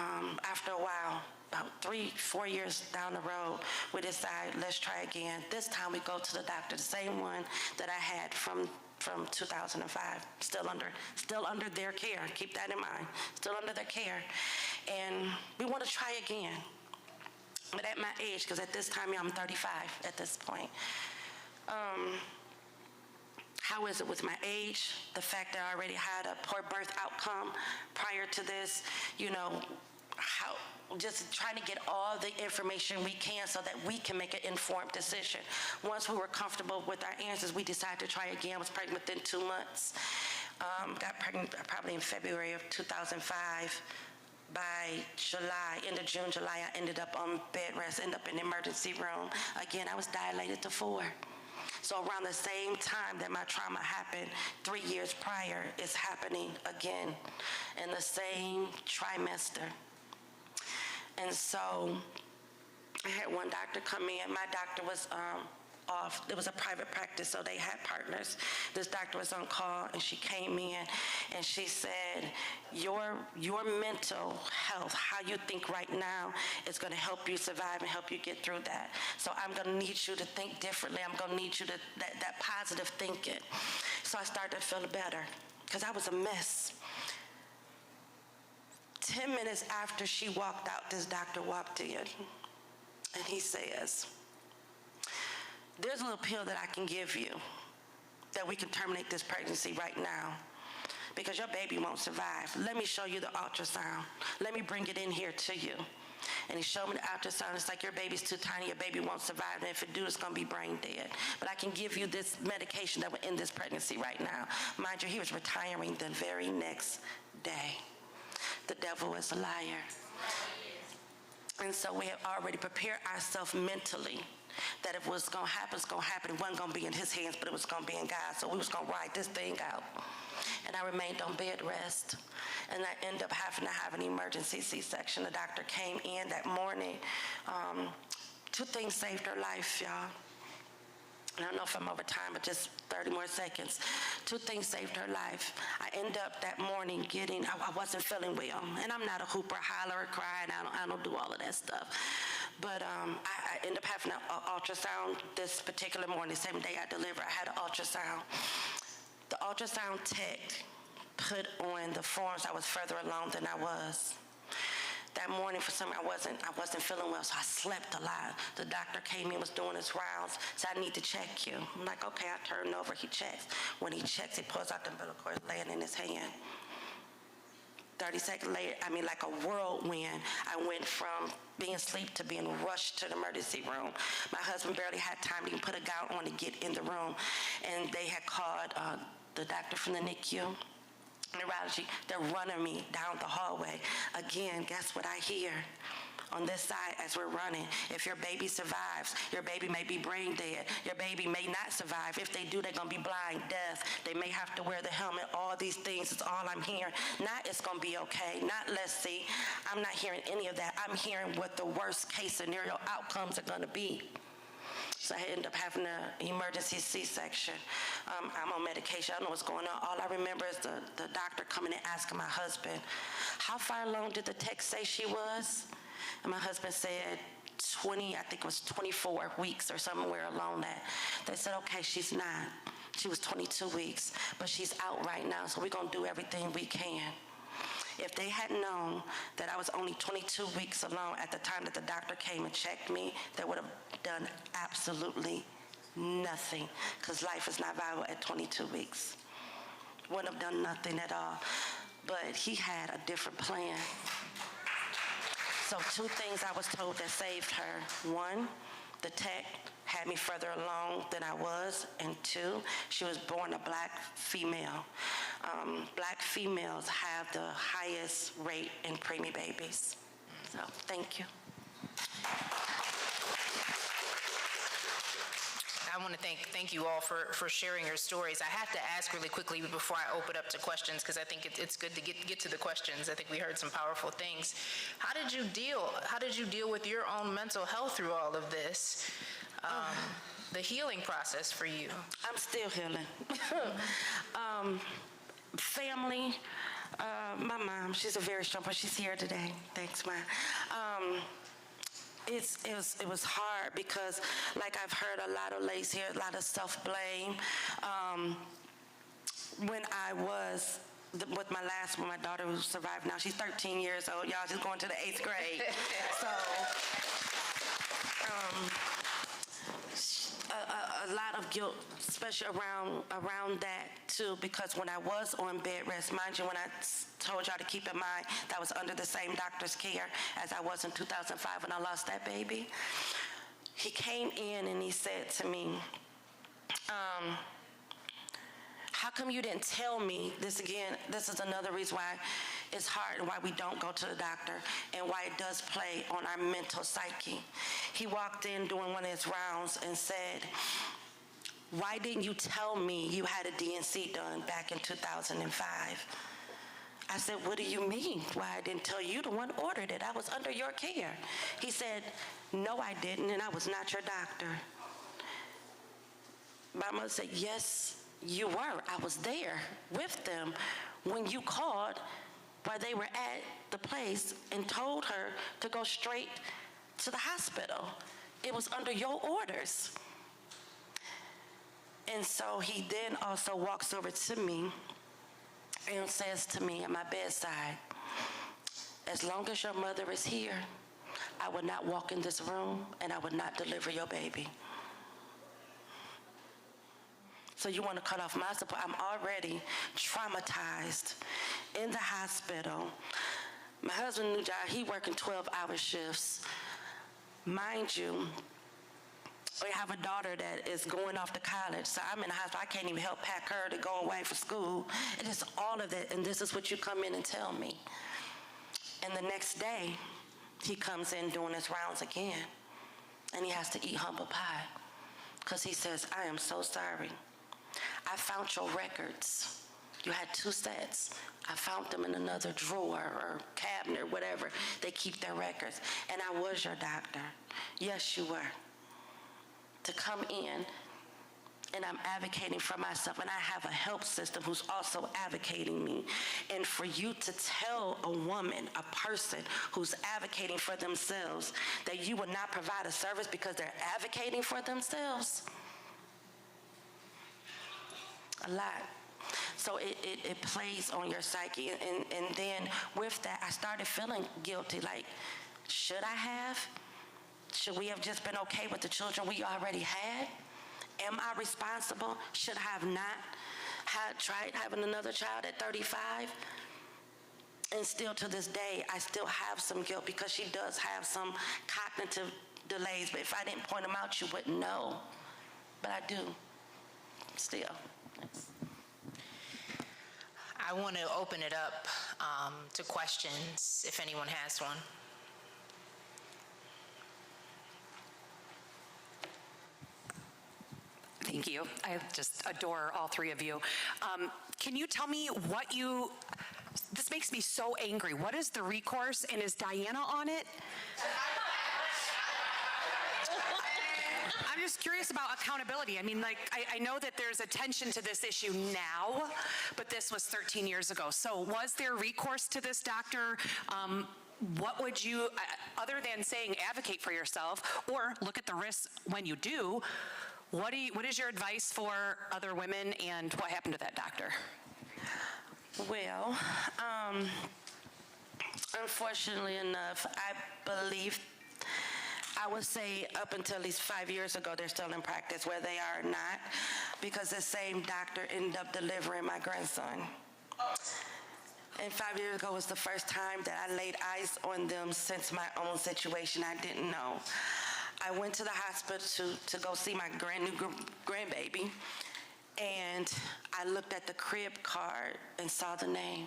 after a while, about 3-4 years down the road, we decide, let's try again. This time we go to the doctor, the same one that I had from 2005, still under their care. Keep that in mind. Still under their care. And we want to try again. But at my age, because at this time, I'm 35 at this point, how is it with my age, the fact that I already had a poor birth outcome prior to this, how, just trying to get all the information we can so that we can make an informed decision. Once we were comfortable with our answers, we decided to try again. I was pregnant within 2 months. Got pregnant probably in February of 2005. By July, end of June, July, I ended up on bed rest, ended up in the emergency room. Again, I was dilated to 4. So around the same time that my trauma happened 3 years prior, it's happening again in the same trimester. And so I had one doctor come in. My doctor was off. It was a private practice, so they had partners. This doctor was on call, and she came in, and she said, your mental health, how you think right now, is going to help you survive and help you get through that. So I'm going to need you to think differently. I'm going to need you to, that positive thinking. So I started to feel better, because I was a mess. 10 minutes after she walked out, this doctor walked in, and he says, there's a little pill that I can give you that we can terminate this pregnancy right now because your baby won't survive. Let me show you the ultrasound. Let me bring it in here to you. And he showed me the ultrasound. It's like, your baby's too tiny, your baby won't survive, and if it do, it's gonna be brain dead. But I can give you this medication that will end this pregnancy right now. Mind you, he was retiring the very next day. The devil is a liar. And so we have already prepared ourselves mentally that if it was going to happen, it's going to happen. It wasn't going to be in his hands, but it was going to be in God. So we was going to ride this thing out. And I remained on bed rest. And I ended up having to have an emergency C-section. The doctor came in that morning. 2 things saved her life, y'all. And I don't know if I'm over time, but just 30 more seconds. 2 things saved her life. I ended up that morning I wasn't feeling well. And I'm not a hooper, holler, cry, and I don't do all of that stuff. But I ended up having an ultrasound this particular morning, same day I delivered, I had an ultrasound. The ultrasound tech put on the forms I was further along than I was. That morning, for some reason, I wasn't feeling well, so I slept a lot. The doctor came in, was doing his rounds, said, I need to check you. I'm like, okay, I turned over, he checks. When he checks, he pulls out the umbilical cord laying in his hand. 30 seconds later, like a whirlwind, I went from being asleep to being rushed to the emergency room. My husband barely had time to even put a gown on to get in the room, and they had called the doctor from the NICU. Neurology, they're running me down the hallway. Again, guess what I hear on this side as we're running? If your baby survives, your baby may be brain dead. Your baby may not survive. If they do, they're going to be blind, deaf. They may have to wear the helmet. All these things is all I'm hearing. Not it's going to be okay. Not let's see. I'm not hearing any of that. I'm hearing what the worst case scenario outcomes are going to be. So I ended up having an emergency C-section. I'm on medication. I don't know what's going on. All I remember is the doctor coming and asking my husband, how far along did the tech say she was? And my husband said 20, I think it was 24 weeks or somewhere along that. They said, okay, she's not. She was 22 weeks, but she's out right now, so we're going to do everything we can. If they had known that I was only 22 weeks along at the time that the doctor came and checked me, they would have done absolutely nothing, because life is not viable at 22 weeks. Wouldn't have done nothing at all. But he had a different plan. So 2 things I was told that saved her. 1, the tech had me further along than I was, and 2, she was born a black female. Black females have the highest rate in preemie babies. So, thank you. I want to thank you all for sharing your stories. I have to ask really quickly before I open up to questions, because I think it's good to get to the questions. I think we heard some powerful things. How did you deal with your own mental health through all of this? The healing process for you. I'm still healing. Family, my mom, she's a very strong person. She's here today. Thanks, Mom. It was hard because, like I've heard a lot of ladies here, a lot of self-blame. When I was with my last one, my daughter who survived now, she's 13 years old. Y'all, she's going to the 8th grade. So, a lot of guilt, especially around that too, because when I was on bed rest, mind you, when I told y'all to keep in mind that I was under the same doctor's care as I was in 2005 when I lost that baby. He came in and he said to me, how come you didn't tell me this again? This is another reason why it's hard and why we don't go to the doctor and why it does play on our mental psyche. He walked in doing one of his rounds and said, why didn't you tell me you had a DNC done back in 2005? I said, what do you mean? Why I didn't tell you? The one ordered it. I was under your care. He said, no, I didn't, and I was not your doctor. My mother said, yes, you were. I was there with them when you called while they were at the place and told her to go straight to the hospital. It was under your orders. And so he then also walks over to me and says to me at my bedside, as long as your mother is here, I would not walk in this room and I would not deliver your baby. So you want to cut off my support? I'm already traumatized in the hospital. My husband, new job, he working 12-hour shifts. Mind you, we have a daughter that is going off to college, so I'm in the hospital. I can't even help pack her to go away for school. It is all of it, and this is what you come in and tell me. And the next day, he comes in doing his rounds again, and he has to eat humble pie because he says, I am so sorry. I found your records. You had 2 sets. I found them in another drawer or cabinet or whatever. They keep their records. And I was your doctor. Yes, you were. To come in, and I'm advocating for myself, and I have a help system who's also advocating me. And for you to tell a woman, a person who's advocating for themselves, that you will not provide a service because they're advocating for themselves, a lot. So it plays on your psyche. And then with that, I started feeling guilty. Like, should I have? Should we have just been okay with the children we already had? Am I responsible? Should I have not tried having another child at 35? And still to this day, I still have some guilt because she does have some cognitive delays. But if I didn't point them out, you wouldn't know. But I do, still. I want to open it up to questions, if anyone has one. Thank you. I just adore all 3 of you. Can you tell me what this makes me so angry. What is the recourse, and is Diana on it? I'm just curious about accountability. I mean, like, I know that there's attention to this issue now, but this was 13 years ago. So was there recourse to this doctor? What would you, other than saying advocate for yourself or look at the risks when you do, what is your advice for other women, and what happened to that doctor? Well, unfortunately enough, I believe, I would say up until at least 5 years ago, they're still in practice. Where they are not, because the same doctor ended up delivering my grandson. And 5 years ago was the first time that I laid eyes on them since my own situation. I didn't know. I went to the hospital to go see my brand new grandbaby, and I looked at the crib card and saw the name.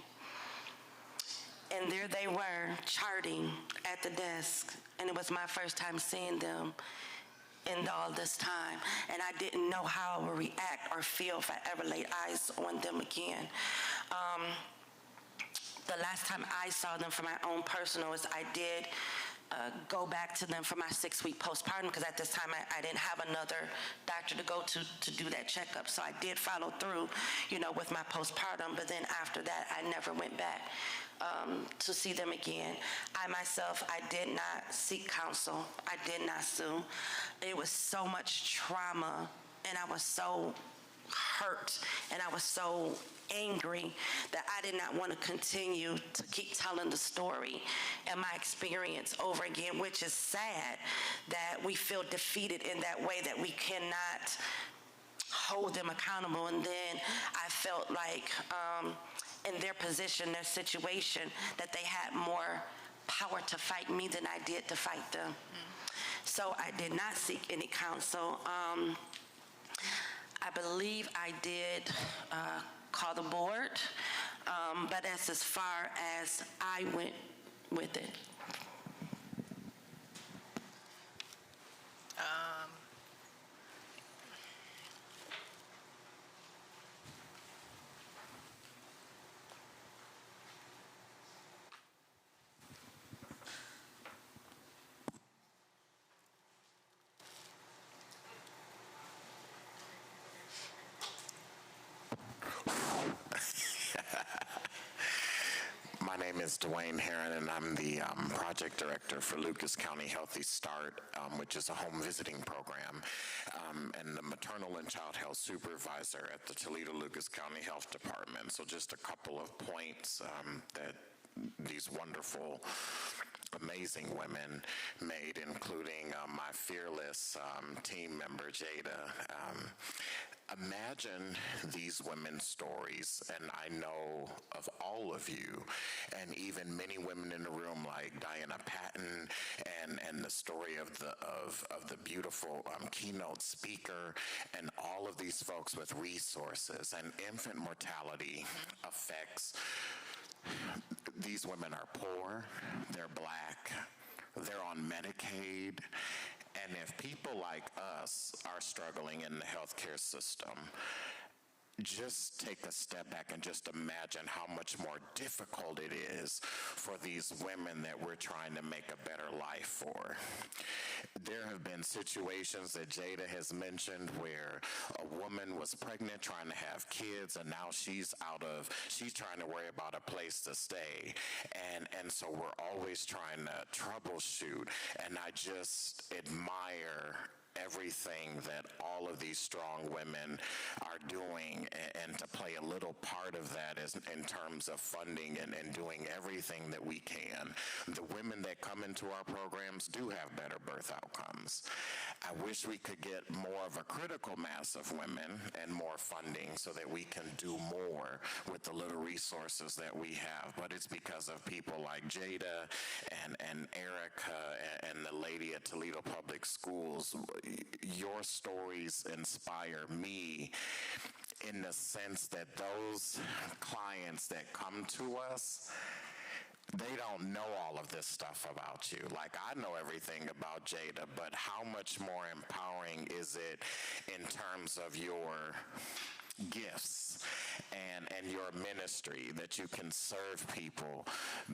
And there they were, charting at the desk, and it was my first time seeing them in all this time. And I didn't know how I would react or feel if I ever laid eyes on them again. The last time I saw them for my own personal is I did go back to them for my 6-week postpartum, because at this time I didn't have another doctor to go to do that checkup. So I did follow through, with my postpartum, but then after that, I never went back to see them again. I myself, I did not seek counsel. I did not sue. It was so much trauma, and I was so hurt and I was so angry that I did not want to continue to keep telling the story and my experience over again, which is sad that we feel defeated in that way, that we cannot hold them accountable. And then I felt like in their position, their situation, that they had more power to fight me than I did to fight them. So I did not seek any counsel. I believe I did call the board, but that's as far as I went with it. My name is Dwayne Herron, and I'm the project director for Lucas County Healthy Start, which is a home visiting program, and the maternal and child health supervisor at the Toledo Lucas County Health Department. So just a couple of points that these wonderful, amazing women made, including my fearless team member, Jada. Imagine these women's stories, and I know of all of you, and even many women in the room like Diana Patton, and the story of the beautiful keynote speaker, and all of these folks with resources. And infant mortality affects, these women are poor, they're Black, they're on Medicaid. And if people like us are struggling in the healthcare system, just take a step back and just imagine how much more difficult it is for these women that we're trying to make a better life for. There have been situations that Jada has mentioned where a woman was pregnant trying to have kids, and now she's trying to worry about a place to stay. And so we're always trying to troubleshoot, and I just admire everything that all of these strong women are doing, and to play a little part of that is in terms of funding and doing everything that we can. The women that come into our programs do have better birth outcomes. I wish we could get more of a critical mass of women and more funding so that we can do more with the little resources that we have, but it's because of people like Jada and Erika and the lady at Toledo Public Schools. Your stories inspire me in the sense that those clients that come to us, they don't know all of this stuff about you. Like, I know everything about Jada, but how much more empowering is it in terms of your gifts and your ministry, that you can serve people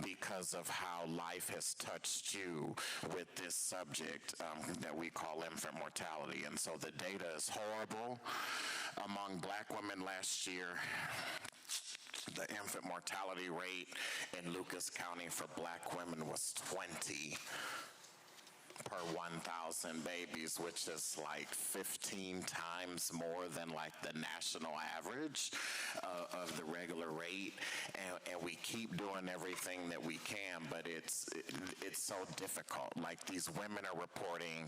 because of how life has touched you with this subject that we call infant mortality. And so the data is horrible. Among Black women last year, the infant mortality rate in Lucas County for Black women was 20 per 1,000 babies, which is like 15 times more than like the national average of the regular rate. And we keep doing everything that we can, but it's so difficult. Like, these women are reporting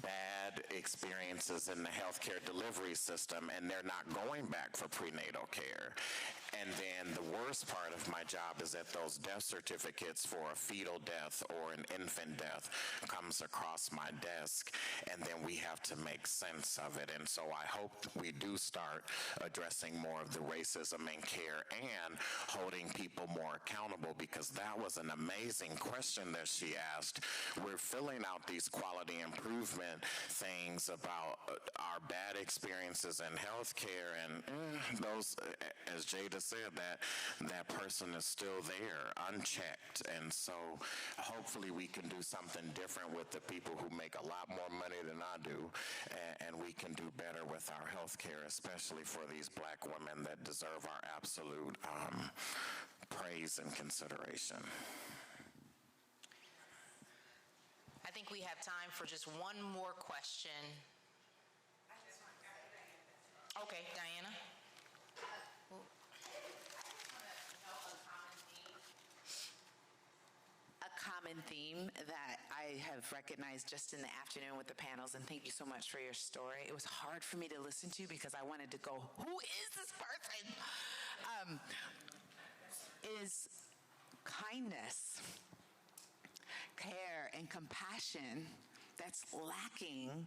bad experiences in the healthcare delivery system, and they're not going back for prenatal care. And then the worst part of my job is that those death certificates for a fetal death or an infant death comes across my desk, and then we have to make sense of it. And so I hope we do start addressing more of the racism in care and holding people more accountable, because that was an amazing question that she asked. We're filling out these quality improvement things about our bad experiences in healthcare, and those, as Jada said, that person is still there, unchecked. And so hopefully we can do something different with the people who make a lot more money than I do, and we can do better with our health care, especially for these Black women that deserve our absolute praise and consideration. I think we have time for just one more question. Okay, Diana? A common theme that I have recognized just in the afternoon with the panels, and thank you so much for your story. It was hard for me to listen to because I wanted to go, who is this person? Is kindness, care, and compassion that's lacking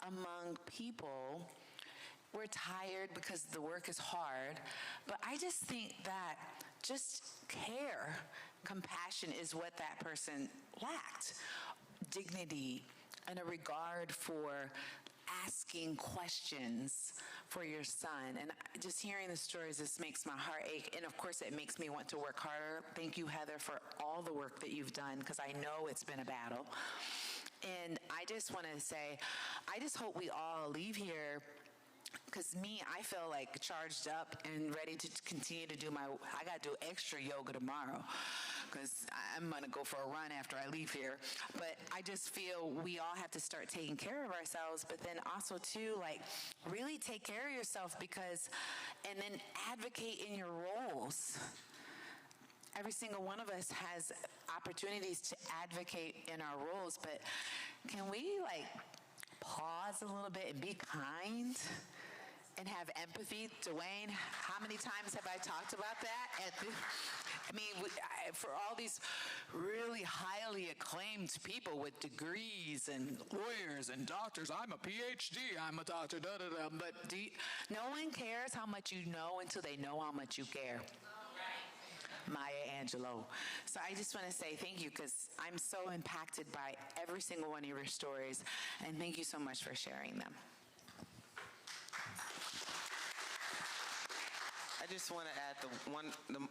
among people. We're tired because the work is hard, but I just think that just care, compassion is what that person lacked. Dignity and a regard for asking questions for your son. And just hearing the stories, this makes my heart ache. And of course, it makes me want to work harder. Thank you, Heather, for all the work that you've done, because I know it's been a battle. And I just want to say, I just hope we all leave here, because I feel like charged up and ready to continue to do I got to do extra yoga tomorrow because I'm going to go for a run after I leave here. But I just feel we all have to start taking care of ourselves, but then also too, like, really take care of yourself and then advocate in your roles. Every single one of us has opportunities to advocate in our roles, but can we pause a little bit and be kind and have empathy? Dwayne, how many times have I talked about that? For all these really highly acclaimed people with degrees and lawyers and doctors, I'm a PhD, I'm a doctor, da-da-da, but no one cares how much you know until they know how much you care. Maya Angelou. So I just want to say thank you, because I'm so impacted by every single one of your stories, and thank you so much for sharing them. I just want to add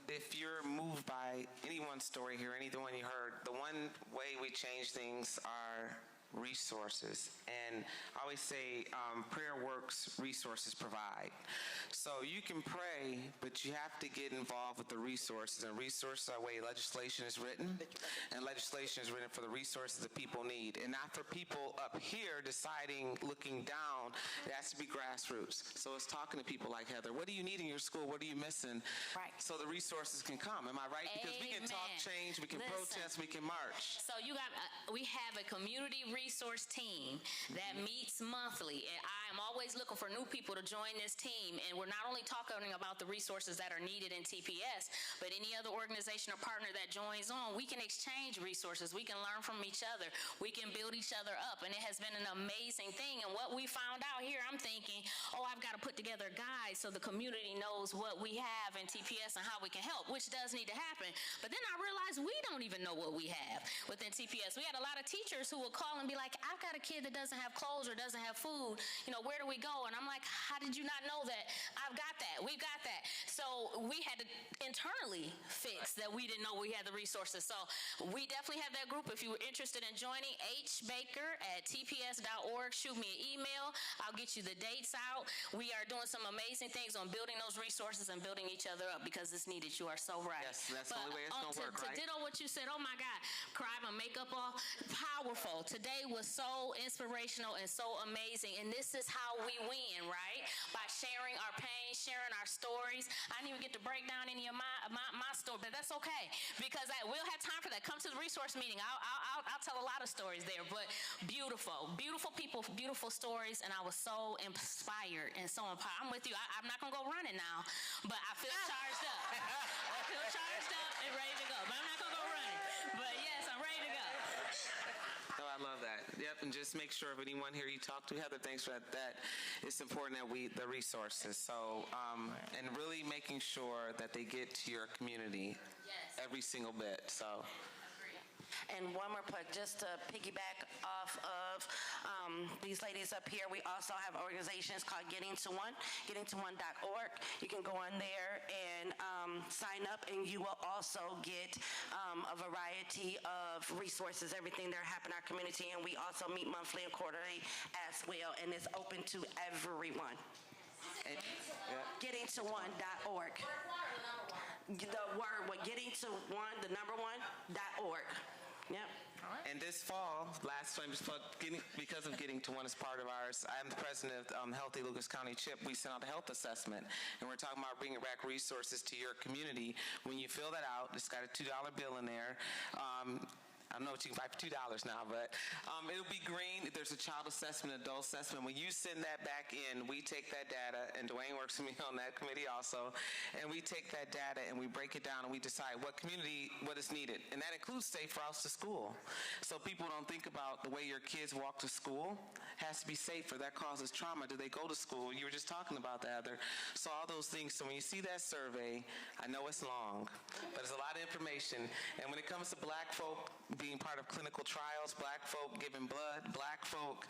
if you're moved by anyone's story here, anyone you heard, the one way we change things are resources. And I always say prayer works, resources provide. So you can pray, but you have to get involved with the resources. And resources are the way legislation is written. And legislation is written for the resources that people need. And not for people up here deciding, looking down. It has to be grassroots. So it's talking to people like Heather. What do you need in your school? What are you missing? Right. So the resources can come. Am I right? Because we can talk change, we can protest, we can march. So we have a community resource team that meets monthly, and I am always looking for new people to join this team. And we're not only talking about the resources that are needed in TPS, but any other organization or partner that joins on, we can exchange resources. We can learn from each other. We can build each other up, and it has been an amazing thing. And what we found out here, I'm thinking, I've got to put together a guide so the community knows what we have in TPS and how we can help, which does need to happen. But then I realized we don't even know what we have within TPS. We had a lot of teachers who would call and be like, I've got a kid that doesn't have clothes or doesn't have food. Where do we go? And I'm like, how did you not know that? I've got that. We've got that. So we had to internally fix that we didn't know we had the resources. So we definitely have that group. If you were interested in joining, hbaker@tps.org. Shoot me an email. I'll get you the dates out. We are doing some amazing things on building those resources and building each other up because it's needed. You are so right. Yes, that's the only way it's going to work, right? To ditto what you said, oh my God, cry my makeup off. Powerful. Today was so inspirational and so amazing. And this is how we win, right? By sharing our pain, sharing our stories. I didn't even get to break down any of my story, but that's okay because we'll have time for that. Come to the resource meeting. I'll tell a lot of stories there, but beautiful people, beautiful stories, and I was so inspired and so empowered. I'm with you. I'm not going to go running now, but I feel charged up. I feel charged up and ready to go, but I'm not going to go running. But yes, I'm ready to go. No, I love that. Yep, and just make sure if anyone here you talk to, Heather, thanks for that. It's important that the resources. So, and really making sure that they get to your community every single bit. So. And one more plug, just to piggyback off of these ladies up here, we also have organizations called gettingto1.org. You can go on there and sign up, and you will also get a variety of resources, everything that happen in our community, and we also meet monthly and quarterly as well, and it's open to everyone. Gettingto1.org. The word, gettingto1, the number one.org. Yep. And this fall, last time, because of Getting to One is part of ours, I'm the president of Healthy Lucas County CHIP. We sent out a health assessment, and we're talking about bringing back resources to your community. When you fill that out, it's got a $2 bill in there. I don't know what you can buy for $2 now, but it'll be green. There's a child assessment, adult assessment. When you send that back in, we take that data, and Dwayne works with me on that committee also, and we take that data and we break it down and we decide what is needed. And that includes safe routes to school. So people don't think about the way your kids walk to school has to be safer. That causes trauma. Do they go to school? You were just talking about that, Heather. So all those things. So when you see that survey, I know it's long, but it's a lot of information. And when it comes to black folk being part of clinical trials, black folk giving blood, black folk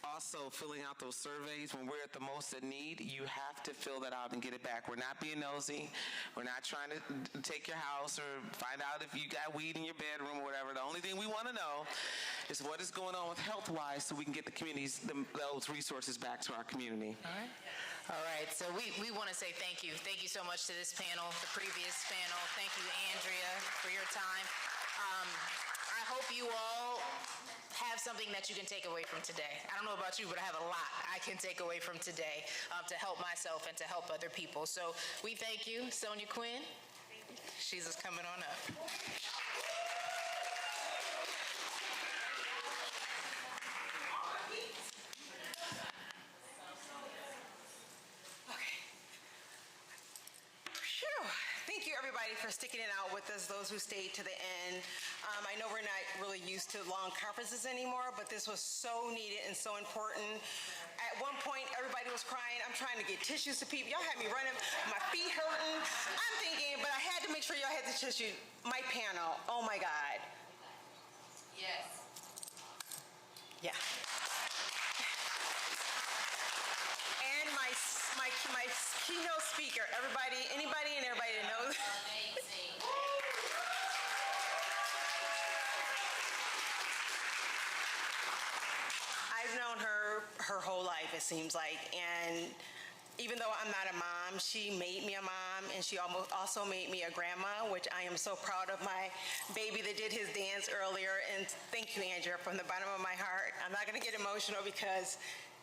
also filling out those surveys when we're at the most in need, you have to fill that out and get it back. We're not being nosy. We're not trying to take your house or find out if you got weed in your bedroom or whatever. The only thing we want to know is what is going on with health-wise so we can get the communities, those resources back to our community. All right, so we want to say thank you. Thank you so much to this panel, the previous panel. Thank you, Andrea, for your time. I hope you all have something that you can take away from today. I don't know about you, but I have a lot I can take away from today to help myself and to help other people. So we thank you. Sonia Quinn, she's just coming on up. Thank you, everybody, for sticking it out with us, those who stayed to the end. I know we're not really used to long conferences anymore, but this was so needed and so important. At one point, everybody was crying. I'm trying to get tissues to people. Y'all had me running, my feet hurting. I'm thinking, but I had to make sure y'all had the tissue. My panel, oh my God. Yes. Yeah. And my keynote speaker, anybody and everybody that knows. Amazing. I've known her whole life, it seems like, and even though I'm not a mom, she made me a mom, and she also made me a grandma, which I am so proud of my baby that did his dance earlier. And thank you, Andrea, from the bottom of my heart. I'm not going to get emotional because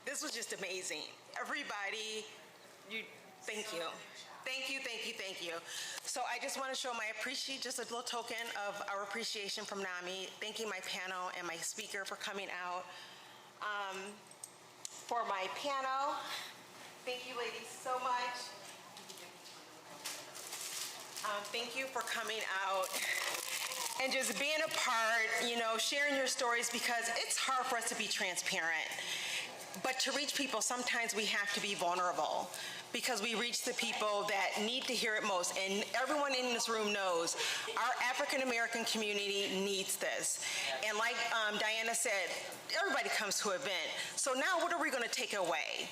this was just amazing. Everybody, thank you. Thank you, thank you, thank you. So I just want to show my appreciation, just a little token of our appreciation from NAMI, thanking my panel and my speaker for coming out. For my panel, thank you ladies so much. Thank you for coming out and just being a part, sharing your stories, because it's hard for us to be transparent. But to reach people, sometimes we have to be vulnerable, because we reach the people that need to hear it most. And everyone in this room knows our African American community needs this. And like Diana said, everybody comes to an event. So now what are we going to take away?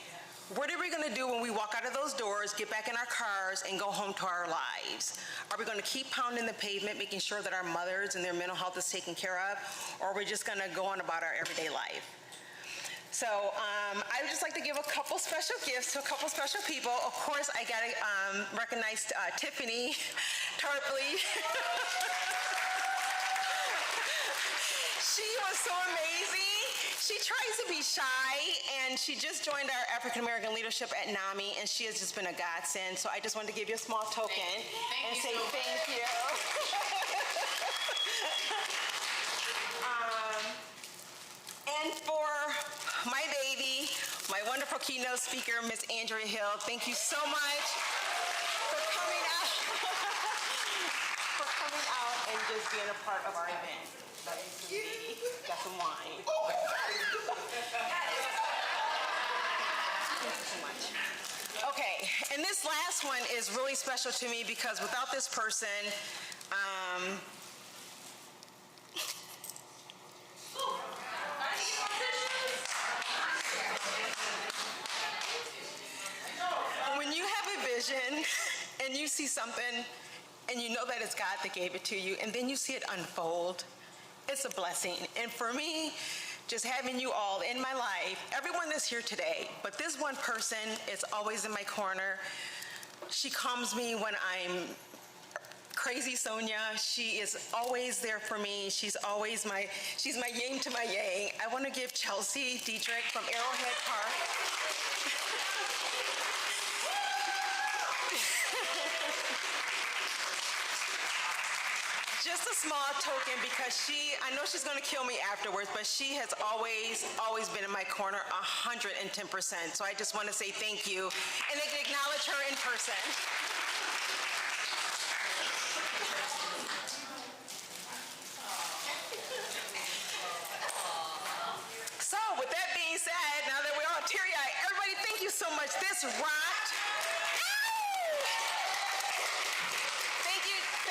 What are we going to do when we walk out of those doors, get back in our cars, and go home to our lives? Are we going to keep pounding the pavement, making sure that our mothers and their mental health is taken care of? Or are we just going to go on about our everyday life? So I would just like to give a couple special gifts to a couple special people. Of course, I got to recognize Tiffany, Tarpley. She was so amazing. She tries to be shy, and she just joined our African American leadership at NAMI, and she has just been a godsend. So I just wanted to give you a small token and say thank you. And for my baby, my wonderful keynote speaker, Ms. Andrea Hill, thank you so much for coming out, and just being a part of our event. Love you, sweetie. Got some wine. Thank you so much. Okay, and this last one is really special to me, because without this person, when you have a vision and you see something and you know that it's God that gave it to you, and then you see it unfold, it's a blessing. And for me, just having you all in my life, everyone that's here today, but this one person is always in my corner. She calms me when I'm crazy Sonia. She is always there for me. She's always she's my yin to my yang. I want to give Chelsea Dietrich from Arrowhead Park. Just a small token because I know she's going to kill me afterwards, but she has always been in my corner 110%. So I just want to say thank you and acknowledge her in person. So with that being said, now that we're all teary-eyed, everybody, thank you so much. This rocked.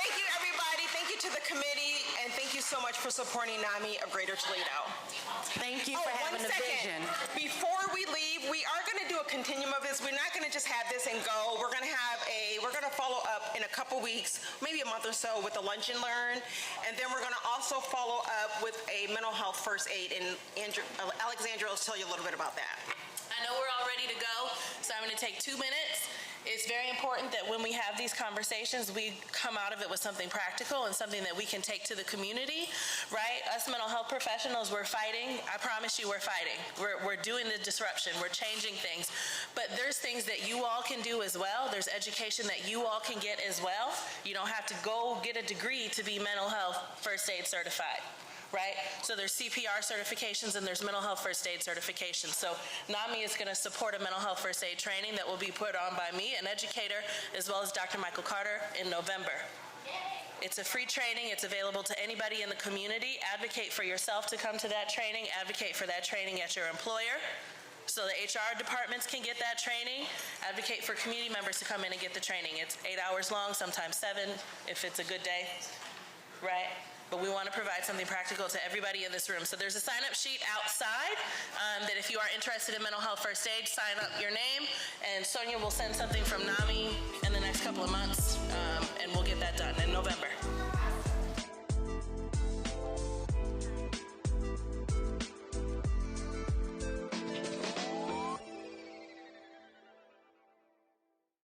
Thank you, everybody. Thank you to the committee, and thank you so much for supporting NAMI of Greater Toledo. Thank you for having the vision. Before we leave, we are going to do a continuum of this. We're not going to just have this and go. We're going to follow up in a couple weeks, maybe a month or so, with the Lunch and Learn, and then we're going to also follow up with a mental health first aid, and Alexandra will tell you a little bit about that. I know we're all ready to go, so I'm going to take 2 minutes. It's very important that when we have these conversations, we come out of it with something practical and something that we can take to the community, right? Us mental health professionals, we're fighting. I promise you we're fighting. We're doing the disruption. We're changing things. But there's things that you all can do as well. There's education that you all can get as well. You don't have to go get a degree to be mental health first aid certified. Right? So there's CPR certifications and there's mental health first aid certifications. So NAMI is going to support a mental health first aid training that will be put on by me, an educator, as well as Dr. Michael Carter in November. It's a free training. It's available to anybody in the community. Advocate for yourself to come to that training. Advocate for that training at your employer. So the HR departments can get that training. Advocate for community members to come in and get the training. It's 8 hours long, sometimes 7 if it's a good day, right? But we want to provide something practical to everybody in this room. So there's a sign-up sheet outside that if you are interested in mental health first aid, sign up your name, and Sonia will send something from NAMI in the next couple of months, and we'll get that done in November.